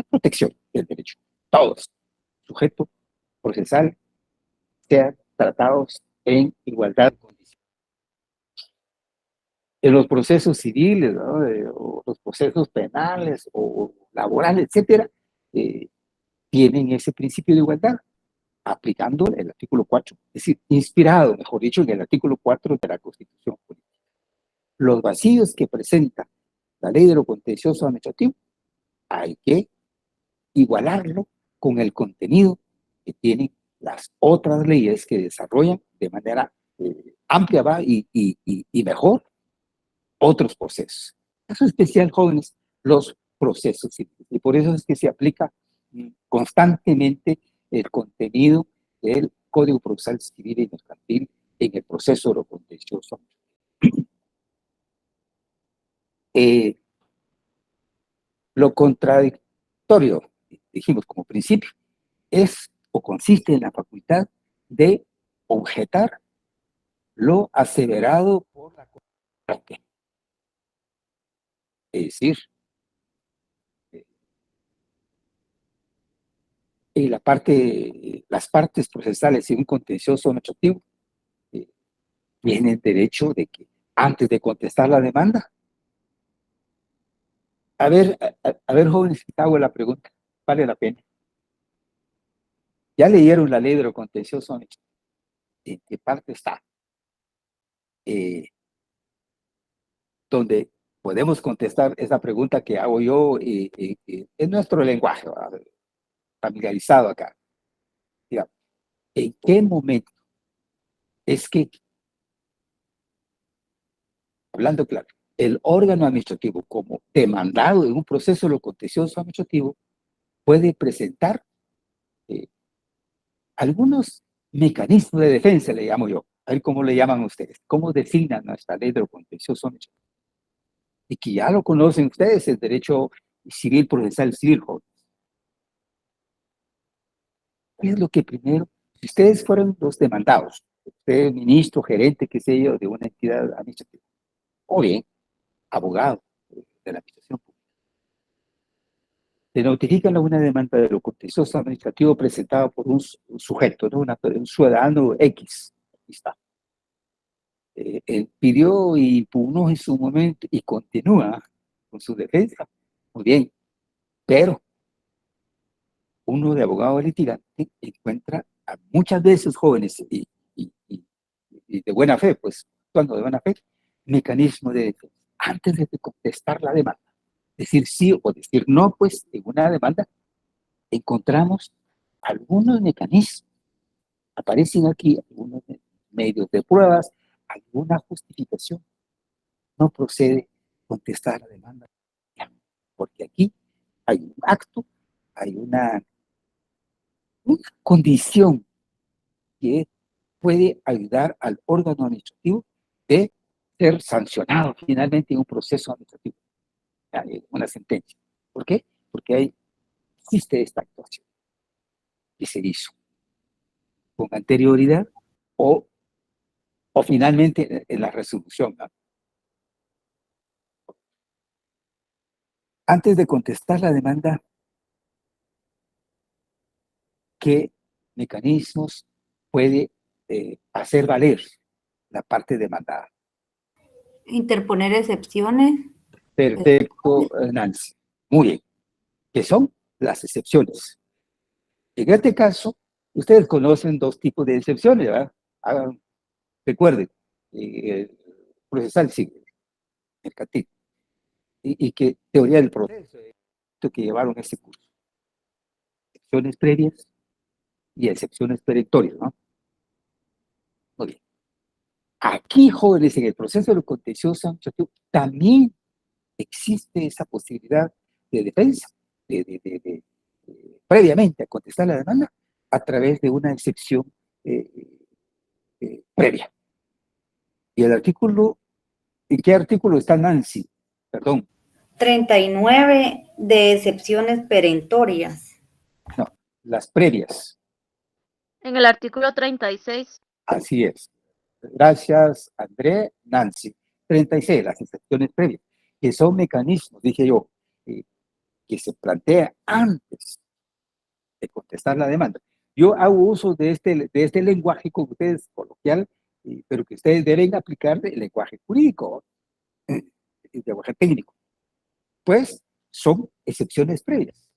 protección del derecho. Todos, sujeto procesal, sean tratados en igualdad de condiciones. En los procesos civiles, ¿no? O los procesos penales o laborales, etcétera, tienen ese principio de igualdad, aplicando el artículo 4, es decir, inspirado, mejor dicho, en el artículo 4 de la Constitución Política. Los vacíos que presenta la ley de lo contencioso administrativo hay que igualarlo con el contenido que tienen las otras leyes que desarrollan de manera amplia y mejor otros procesos. Eso es especial, jóvenes, los procesos civiles. Y por eso es que se aplica constantemente el contenido del Código Procesal Civil y Mercantil en el proceso de lo contencioso. Lo contradictorio, dijimos como principio, es o consiste en la facultad de objetar lo aseverado por la Corte. Es decir, las partes procesales en un contencioso administrativo tienen derecho de que antes de contestar la demanda, a ver, jóvenes, te hago la pregunta, vale la pena. Ya leyeron la ley de lo contencioso administrativo. ¿En qué parte está? Donde podemos contestar esa pregunta que hago yo en nuestro lenguaje, ¿verdad? Familiarizado acá. Digamos, ¿en qué momento es que, hablando claro, el órgano administrativo como demandado en un proceso de lo contencioso administrativo puede presentar algunos mecanismos de defensa, le llamo yo? A ver cómo le llaman ustedes, cómo designan nuestra ley de lo contencioso administrativo. Y que ya lo conocen ustedes, el derecho civil procesal civil. ¿Qué es lo que primero? Si ustedes fueron los demandados, usted ministro, gerente, qué sé yo, de una entidad administrativa, o bien abogado de la administración pública, le notifican una demanda de lo contencioso administrativo presentada por un sujeto, ¿no? Un ciudadano X. Aquí está. Él pidió y impugnó en su momento y continúa con su defensa. Muy bien, pero uno de abogado litigante encuentra a muchas veces jóvenes y de buena fe, pues, actuando de buena fe, mecanismo de defensa. Antes de contestar la demanda, decir sí o decir no, pues, en una demanda, encontramos algunos mecanismos. Aparecen aquí algunos medios de pruebas, alguna justificación. No procede contestar la demanda, porque aquí hay un acto, hay una condición que puede ayudar al órgano administrativo de ser sancionado finalmente en un proceso administrativo, una sentencia. ¿Por qué? Porque existe esta actuación que se hizo con anterioridad o finalmente en la resolución, ¿no? Antes de contestar la demanda, ¿qué mecanismos puede hacer valer la parte demandada? Interponer excepciones. Perfecto, Nancy. Muy bien. ¿Qué son las excepciones? En este caso, ustedes conocen dos tipos de excepciones, ¿verdad? Recuerden, procesal civil, mercantil, y que teoría del proceso que llevaron ese curso. Excepciones previas y excepciones perentorias, ¿no? Muy bien. Aquí, jóvenes, en el proceso de lo contencioso administrativo, también existe esa posibilidad de defensa, previamente a contestar la demanda, a través de una excepción previa. Y el artículo, ¿en qué artículo está, Nancy? Perdón. 39 de excepciones perentorias. No, las previas. En el artículo 36. Así es. Gracias, André, Nancy. 36, las excepciones previas, que son mecanismos, dije yo, que que se plantea antes de contestar la demanda. Yo hago uso de este lenguaje con ustedes coloquial, pero que ustedes deben aplicar el lenguaje jurídico, el lenguaje técnico. Pues son excepciones previas.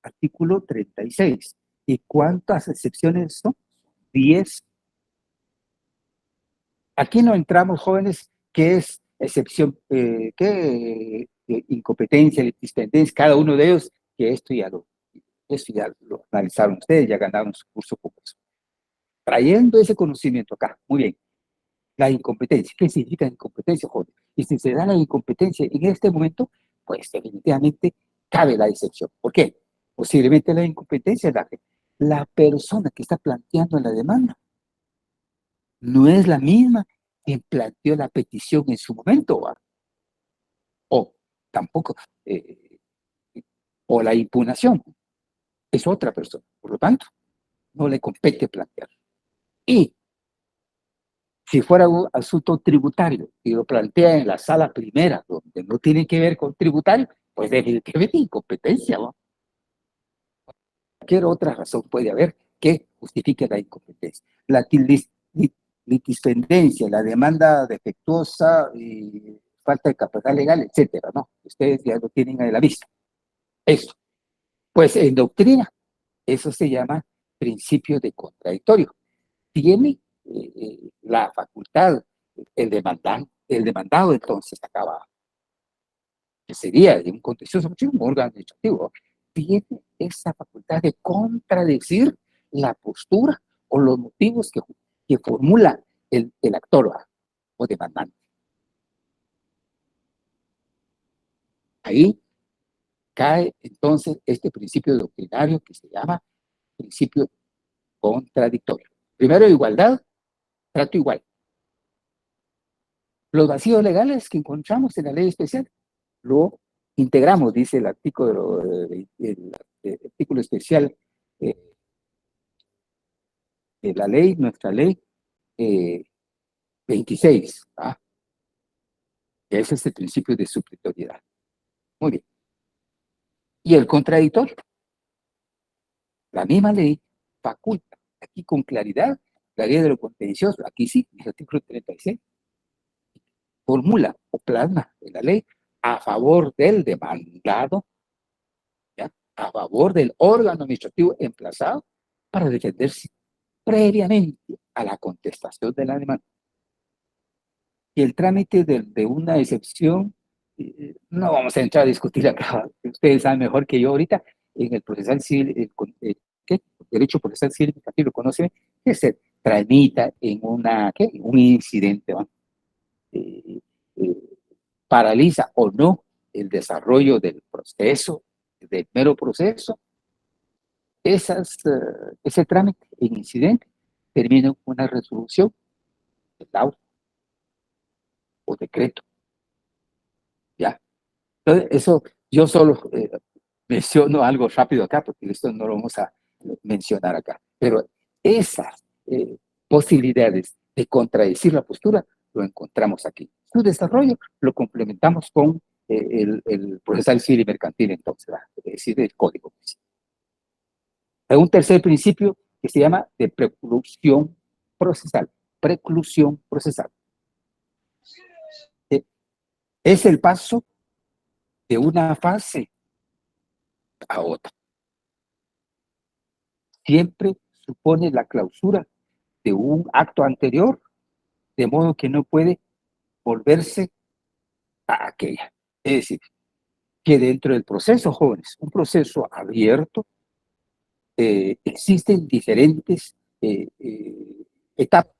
Artículo 36. ¿Y cuántas excepciones son? 10. Aquí no entramos, jóvenes, qué es excepción, qué incompetencia, litispendencia, cada uno de ellos, que esto ya lo analizaron ustedes, ya ganaron su curso con eso. Trayendo ese conocimiento acá, muy bien. La incompetencia, ¿qué significa incompetencia, jóvenes? Y si se da la incompetencia en este momento, pues definitivamente cabe la excepción. ¿Por qué? Posiblemente la incompetencia es la persona que está planteando la demanda no es la misma que planteó la petición en su momento, ¿va? O tampoco, o la impugnación es otra persona, por lo tanto, no le compete plantear. Y si fuera un asunto tributario y lo plantea en la sala primera, donde no tiene que ver con tributario, pues definitivamente incompetencia, ¿va? Cualquier otra razón puede haber que justifique la incompetencia. La litispendencia, la demanda defectuosa y falta de capacidad legal, etcétera, ¿no? Ustedes ya lo tienen a la vista. Eso. Pues en doctrina, eso se llama principio de contradictorio. Tiene la facultad, el demandado entonces acaba, que sería de un contencioso, un órgano administrativo, tiene esa facultad de contradecir la postura o los motivos que formula el actor o demandante. Ahí cae entonces este principio doctrinario que se llama principio contradictorio. Primero, igualdad, trato igual. Los vacíos legales que encontramos en la ley especial lo integramos, dice el artículo especial de la ley, nuestra ley 26. ¿Ah? Ese es el principio de supletoriedad. Muy bien. Y el contradictorio. La misma ley faculta, aquí con claridad, la ley de lo contencioso, aquí sí, en el artículo 36, formula o plasma en la ley a favor del demandado, ¿ya? A favor del órgano administrativo emplazado para defenderse previamente a la contestación de la demanda. Y el trámite de una excepción, no vamos a entrar a discutir acá, ustedes saben mejor que yo ahorita, en el procesal civil, ¿qué? Derecho procesal civil mercantil, lo conocen, que se tramita en un incidente, ¿va? Paraliza o no el desarrollo del proceso, del mero proceso, ese trámite en incidente termina con una resolución de laudo o decreto. ¿Ya? Entonces, eso yo solo menciono algo rápido acá, porque esto no lo vamos a mencionar acá. Pero esas posibilidades de contradecir la postura lo encontramos aquí. Su desarrollo lo complementamos con el procesal civil y mercantil, entonces, es decir, el código. Hay un tercer principio que se llama de preclusión procesal. Preclusión procesal. Es el paso de una fase a otra. Siempre supone la clausura de un acto anterior, de modo que no puede volverse a aquella. Es decir, que dentro del proceso, jóvenes, un proceso abierto, existen diferentes etapas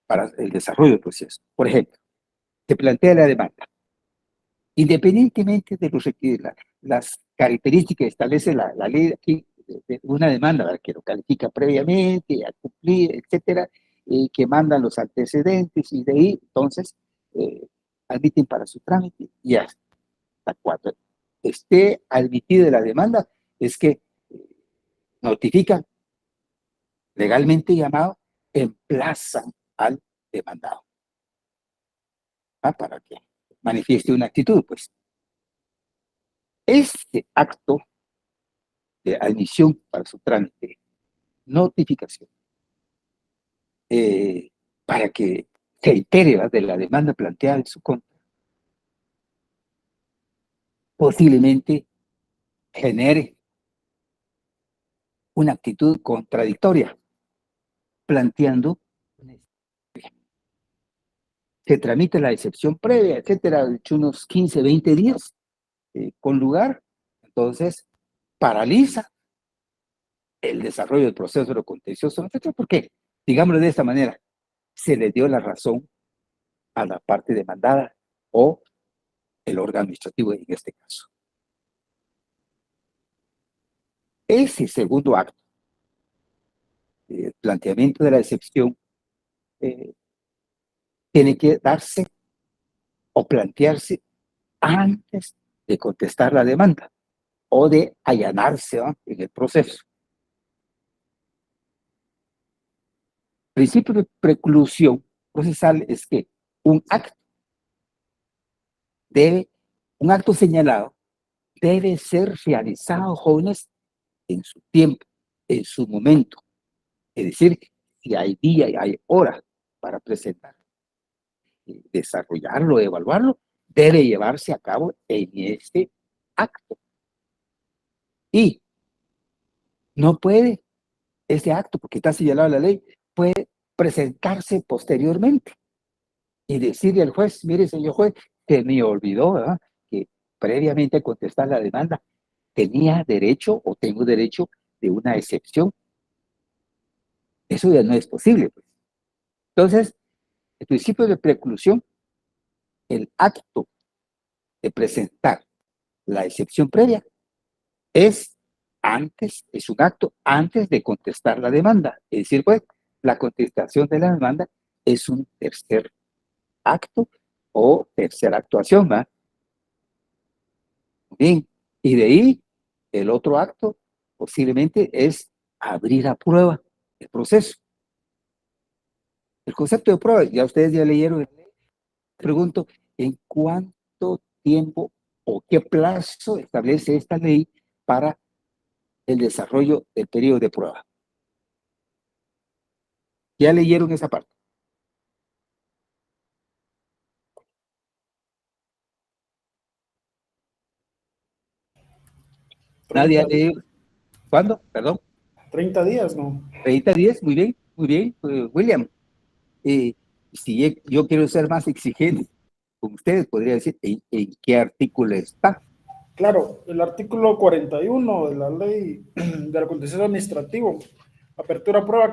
para el desarrollo del proceso. Por ejemplo, se plantea la demanda. Independientemente de las características que establece la ley aquí, de una demanda, ¿verdad? Que lo califica previamente, a cumplir, etcétera, que mandan los antecedentes y de ahí, entonces, admiten para su trámite y hasta cuando esté admitida la demanda, es que notifican legalmente llamado, emplazan al demandado. ¿Ah? Para que manifieste una actitud, pues. Este acto de admisión para su trámite, notificación, para que se entere, ¿verdad?, de la demanda planteada en su contra, posiblemente genere una actitud contradictoria, planteando, se tramita la excepción previa, etcétera, de hecho unos 15, 20 días con lugar, entonces paraliza el desarrollo del proceso de contencioso, etcétera. ¿Por qué? Digámoslo de esta manera, se le dio la razón a la parte demandada o el órgano administrativo en este caso. Ese segundo acto, el planteamiento de la excepción, tiene que darse o plantearse antes de contestar la demanda o de allanarse, ¿no?, en el proceso. Principio de preclusión procesal es que un acto señalado debe ser realizado, jóvenes, en su tiempo, en su momento. Es decir, si hay día y hay hora para presentar, desarrollarlo, evaluarlo, debe llevarse a cabo en este acto. Y no puede este acto, porque está señalado en la ley, puede presentarse posteriormente y decirle al juez, mire, señor juez, que me olvidó, ¿verdad?, que previamente a contestar la demanda tenía derecho o tengo derecho de una excepción. Eso ya no es posible, pues. Entonces, el principio de preclusión, el acto de presentar la excepción previa es un acto antes de contestar la demanda. Es decir, pues, la contestación de la demanda es un tercer acto o tercera actuación, ¿va? Bien, y de ahí el otro acto posiblemente es abrir a prueba el proceso. El concepto de prueba, ya ustedes ya leyeron, pregunto, ¿en cuánto tiempo o qué plazo establece esta ley para el desarrollo del periodo de prueba? Ya leyeron esa parte. Nadie ha leído. ¿Cuándo? Perdón. 30 días, ¿no? 30 días, muy bien, William. Si yo quiero ser más exigente con ustedes, podría decir en qué artículo está. Claro, el artículo 41 de la ley del contencioso administrativo, apertura a prueba,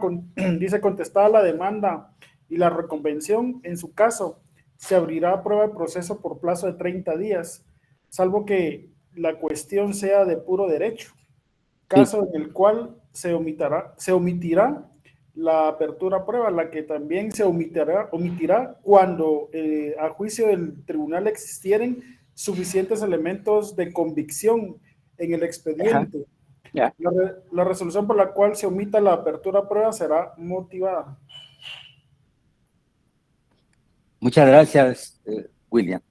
dice contestada la demanda y la reconvención, en su caso, se abrirá a prueba el proceso por plazo de 30 días, salvo que la cuestión sea de puro derecho, caso en el cual se omitirá la apertura a prueba, la que también se omitirá cuando a juicio del tribunal existieren suficientes elementos de convicción en el expediente. Ya. La resolución por la cual se omita la apertura a prueba será motivada. Muchas gracias, William.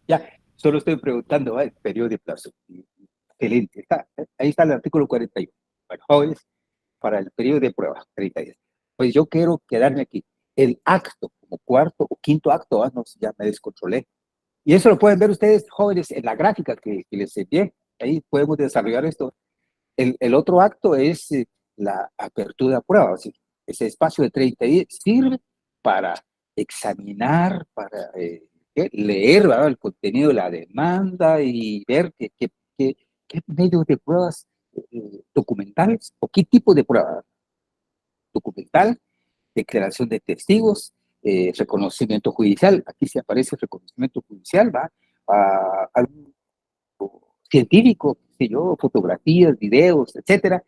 Ya, solo estoy preguntando el periodo de plazo. Excelente. Ahí está el artículo 41. Bueno, jóvenes, para el periodo de prueba, 30 días. Pues yo quiero quedarme aquí. El acto, como cuarto o quinto acto, no, ya me descontrolé. Y eso lo pueden ver ustedes, jóvenes, en la gráfica que les envié. Ahí podemos desarrollar esto. El otro acto es la apertura a prueba. ¿Sí? Ese espacio de 30 días sirve para examinar, para leer, ¿verdad?, el contenido de la demanda y ver qué medios de pruebas documentales o qué tipo de prueba documental, declaración de testigos, reconocimiento judicial. Aquí se aparece el reconocimiento judicial, ¿va? Algo científico, qué sé yo, fotografías, videos, etcétera.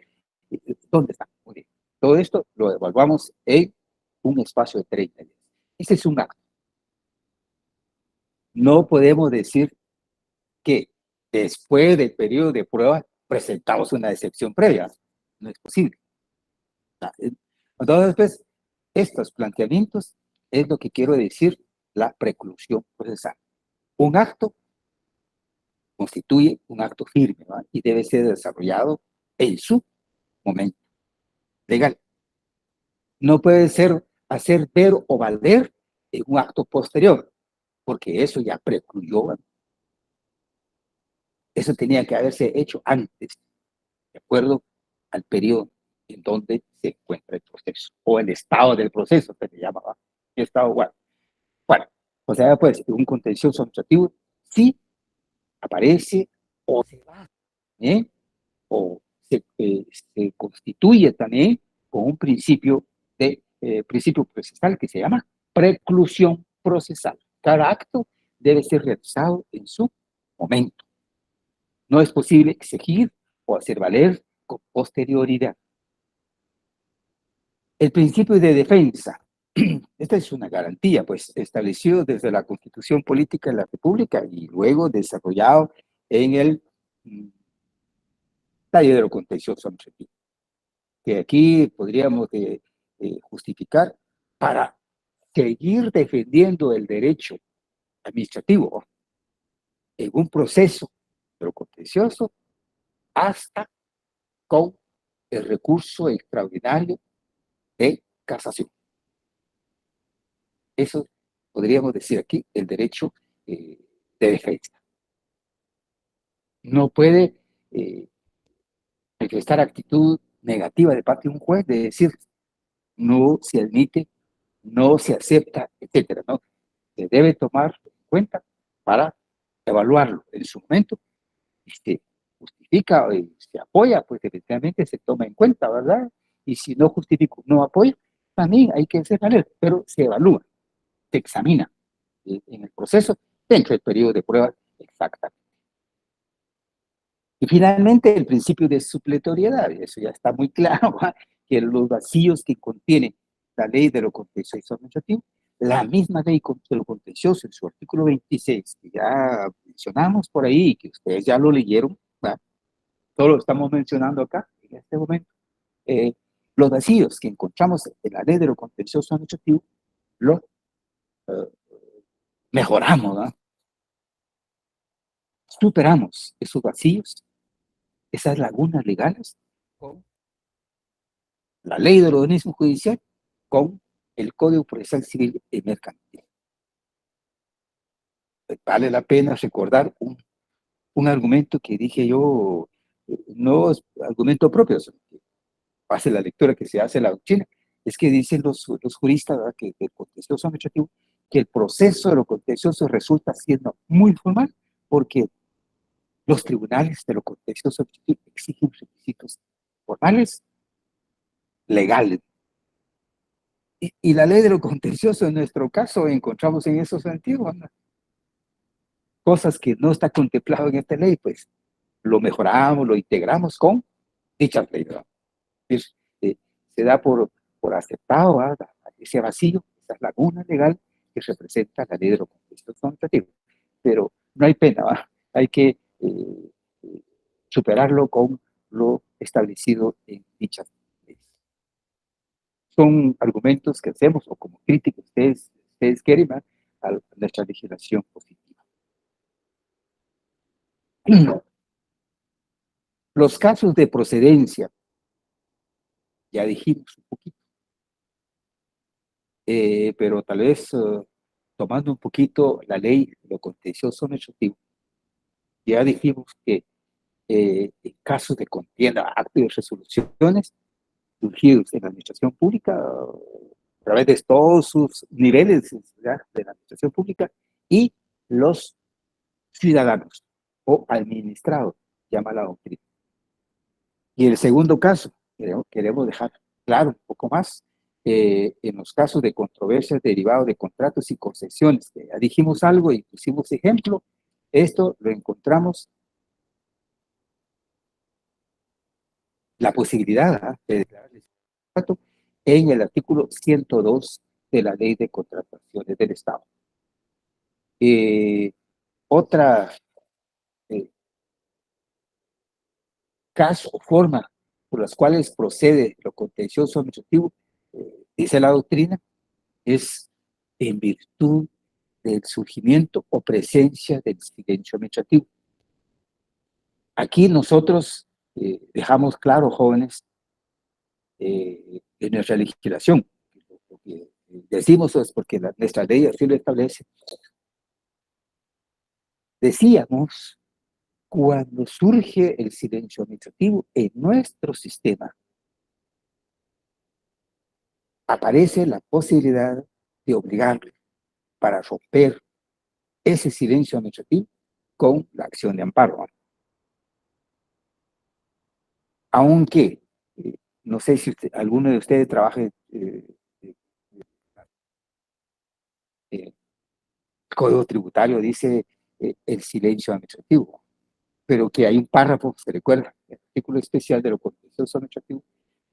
¿Dónde está? Muy bien. Todo esto lo evaluamos en un espacio de 30 días. Ese es un acto. No podemos decir que después del periodo de prueba presentamos una excepción previa. No es posible. Entonces, pues, estos planteamientos es lo que quiero decir la preclusión procesal. Un acto constituye un acto firme, ¿va? Y debe ser desarrollado en su momento legal. No puede ser hacer ver o valer en un acto posterior, porque eso ya precluyó, ¿va? Eso tenía que haberse hecho antes, de acuerdo al periodo en donde se encuentra el proceso, o el estado del proceso, que se llama, ¿va? El estado, bueno, o sea, pues, un contencioso administrativo sí aparece o se va, ¿eh? O se constituye también con un principio procesal que se llama preclusión procesal. Cada acto debe ser realizado en su momento. No es posible exigir o hacer valer con posterioridad. El principio de defensa. Esta es una garantía, pues, establecido desde la Constitución Política de la República y luego desarrollado en el taller de lo contencioso administrativo, que aquí podríamos justificar para seguir defendiendo el derecho administrativo en un proceso de lo contencioso hasta con el recurso extraordinario de casación. Eso podríamos decir aquí, el derecho de defensa. No puede manifestar actitud negativa de parte de un juez de decir no se admite, no se acepta, etcétera, ¿no? Se debe tomar en cuenta para evaluarlo en su momento y se justifica y se apoya, pues efectivamente se toma en cuenta, ¿verdad? Y si no justifica, no apoya, también hay que hacer valer, pero se evalúa, se examina en el proceso dentro del periodo de prueba exacta. Y finalmente el principio de supletoriedad, y eso ya está muy claro, ¿va? Que los vacíos que contiene la ley de lo contencioso administrativo, la misma ley de lo contencioso en su artículo 26, que ya mencionamos por ahí, que ustedes ya lo leyeron, ¿va? Todo lo estamos mencionando acá en este momento, los vacíos que encontramos en la ley de lo contencioso administrativo, lo mejoramos, ¿va? Superamos esos vacíos, esas lagunas legales, con la ley del organismo judicial, con el Código Procesal Civil y Mercantil. Vale la pena recordar un argumento que dije yo, no es argumento propio, hace la lectura que se hace en la doctrina, es que dicen los juristas, ¿verdad?, que el contencioso administrativo, que el proceso de lo contencioso resulta siendo muy formal porque los tribunales de lo contencioso administrativo exigen requisitos formales, legales. Y la ley de lo contencioso, en nuestro caso, encontramos en esos sentidos, ¿no? Cosas que no está contemplado en esta ley, pues lo mejoramos, lo integramos con dichas leyes, ¿no? Es, se da por aceptado, ¿verdad?, ese vacío, esa laguna legal que representa la ley de lo contencioso administrativo. Pero no hay pena, ¿verdad? Hay que superarlo con lo establecido en dichas leyes. Son argumentos que hacemos, o como críticos ustedes quieren, ¿verdad?, a nuestra legislación positiva. Los casos de procedencia, ya dijimos un poquito, pero tal vez tomando un poquito la ley de lo contencioso administrativo, ya dijimos que en casos de contienda, actos y resoluciones surgidos en la administración pública, a través de todos sus niveles, ¿verdad?, de la administración pública, y los ciudadanos o administrados, llama la doctrina. Y el segundo caso, queremos dejar claro un poco más, en los casos de controversias derivados de contratos y concesiones, que ya dijimos algo y pusimos ejemplo, esto lo encontramos, la posibilidad de declarar el contrato en el artículo 102 de la Ley de Contrataciones del Estado. Otra caso o forma por las cuales procede lo contencioso administrativo, dice la doctrina, es en virtud del surgimiento o presencia del silencio administrativo. Aquí nosotros dejamos claro, jóvenes, en nuestra legislación, lo que decimos es porque nuestra ley así lo establece. Decíamos, cuando surge el silencio administrativo en nuestro sistema, aparece la posibilidad de obligarle para romper ese silencio administrativo con la acción de amparo. Aunque, no sé si alguno de ustedes trabaje el Código Tributario, dice el silencio administrativo, pero que hay un párrafo, se recuerda, el artículo especial de lo contencioso administrativo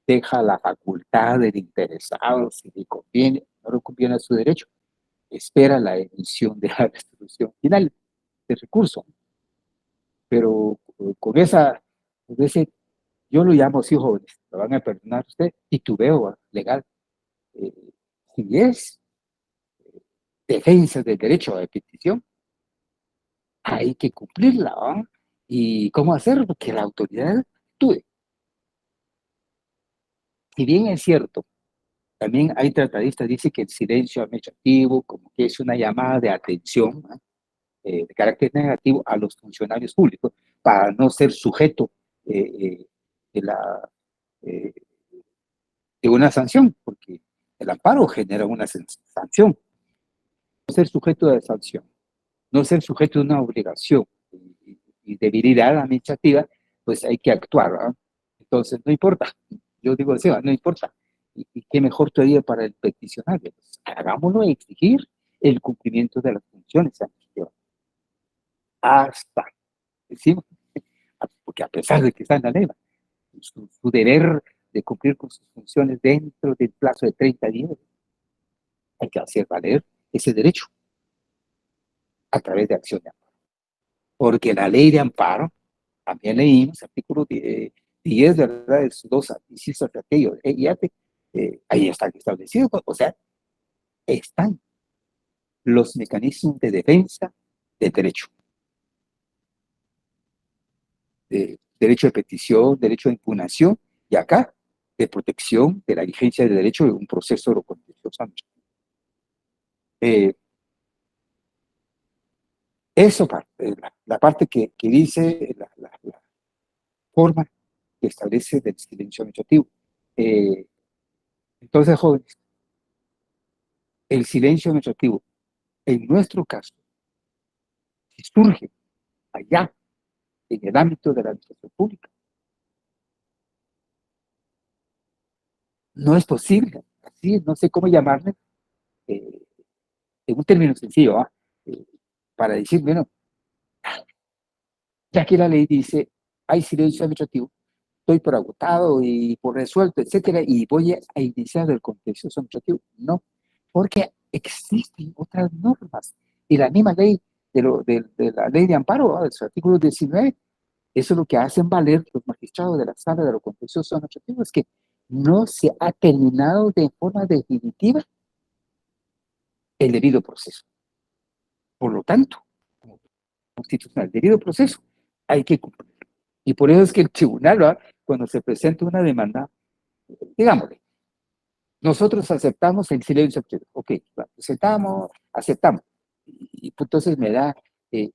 deja la facultad del interesado, si le conviene, no le conviene a su derecho, espera la emisión de la resolución final de recurso. Pero con ese, yo lo llamo así, jóvenes, lo van a perdonar usted, titubeo legal. Si es defensa del derecho de petición, hay que cumplirla, ¿no? ¿Y cómo hacerlo? Que la autoridad actúe. Si bien es cierto, también hay tratadistas que dicen que el silencio administrativo como que es una llamada de atención, ¿no? De carácter negativo a los funcionarios públicos para no ser sujeto de, eh, de una sanción, porque el amparo genera una sanción. No ser sujeto de sanción, no ser sujeto de una obligación y debilidad administrativa, pues hay que actuar, ¿no? Entonces, no importa. Yo digo así, no importa. Y qué mejor todavía para el peticionario. Pues, hagámoslo exigir el cumplimiento de las funciones administrativas. Hasta, decimos, porque a pesar de que está en la ley, su deber de cumplir con sus funciones dentro del plazo de 30 días, hay que hacer valer ese derecho a través de acción de amparo. Porque la ley de amparo, también leímos, artículo 10, ¿verdad? Es 2, inciso de aquello, ahí está establecido, o sea, están los mecanismos de defensa del derecho. Derecho de petición, derecho de impugnación, y acá, de protección de la vigencia del derecho de un proceso de lo contencioso. Eso, la parte que dice la forma que establece del silencio administrativo. Entonces, jóvenes, el silencio administrativo, en nuestro caso, si surge allá, en el ámbito de la administración pública, no es posible, así, no sé cómo llamarle, en un término sencillo, eh, para decir, bueno, ya que la ley dice, hay silencio administrativo, estoy por agotado y por resuelto, etcétera, y voy a iniciar el contencioso administrativo. No, porque existen otras normas. Y la misma ley de la ley de amparo, ¿no? De su artículo 19, eso es lo que hacen valer los magistrados de la sala de lo contencioso administrativo, es que no se ha terminado de forma definitiva el debido proceso. Por lo tanto, como constitucional, el debido proceso hay que cumplir. Y por eso es que el tribunal, ¿verdad? Cuando se presenta una demanda, digámosle, nosotros aceptamos el silencio absoluto. Ok, aceptamos. Y entonces me da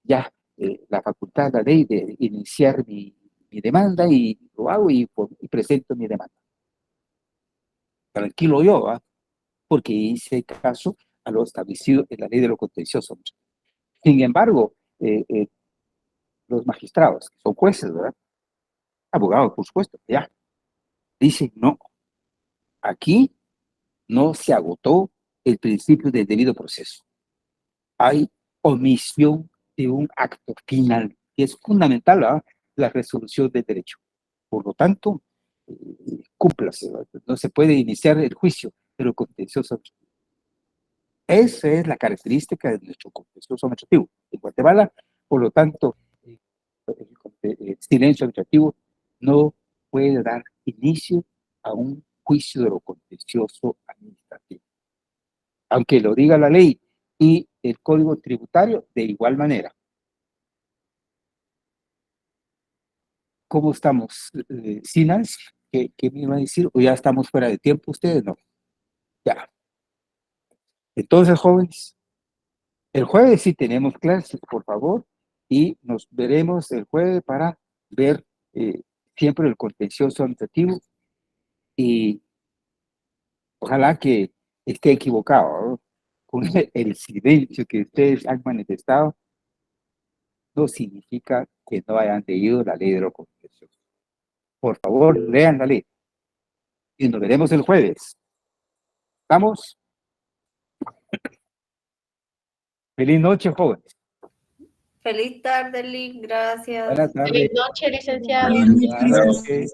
la facultad, la ley de iniciar mi demanda y lo hago y presento mi demanda. Tranquilo yo, ¿va? Porque hice caso a lo establecido en la ley de lo contencioso. Sin embargo, los magistrados, que son jueces, ¿verdad? Abogados, por supuesto, ya, dicen no, aquí no se agotó el principio del debido proceso. Hay omisión de un acto final, que es fundamental, ¿verdad? La resolución del derecho. Por lo tanto, cúmplase, ¿verdad? No se puede iniciar el juicio de lo contencioso. Esa es la característica de nuestro contencioso administrativo. En Guatemala, por lo tanto, el silencio administrativo no puede dar inicio a un juicio de lo contencioso administrativo. Aunque lo diga la ley y el Código Tributario, de igual manera. ¿Cómo estamos? Sinas, ¿qué me iba a decir? ¿O ya estamos fuera de tiempo ustedes? No. Ya. Entonces, jóvenes, el jueves sí tenemos clases, por favor, y nos veremos el jueves para ver siempre el contencioso administrativo y ojalá que esté equivocado, ¿no? Con el silencio que ustedes han manifestado no significa que no hayan leído la ley de lo contencioso. Por favor, lean la ley y nos veremos el jueves. ¿Estamos? Feliz noche, jóvenes. Feliz tarde, Lick. Gracias. Buenas tardes. Feliz noche, licenciado. Buenas noches.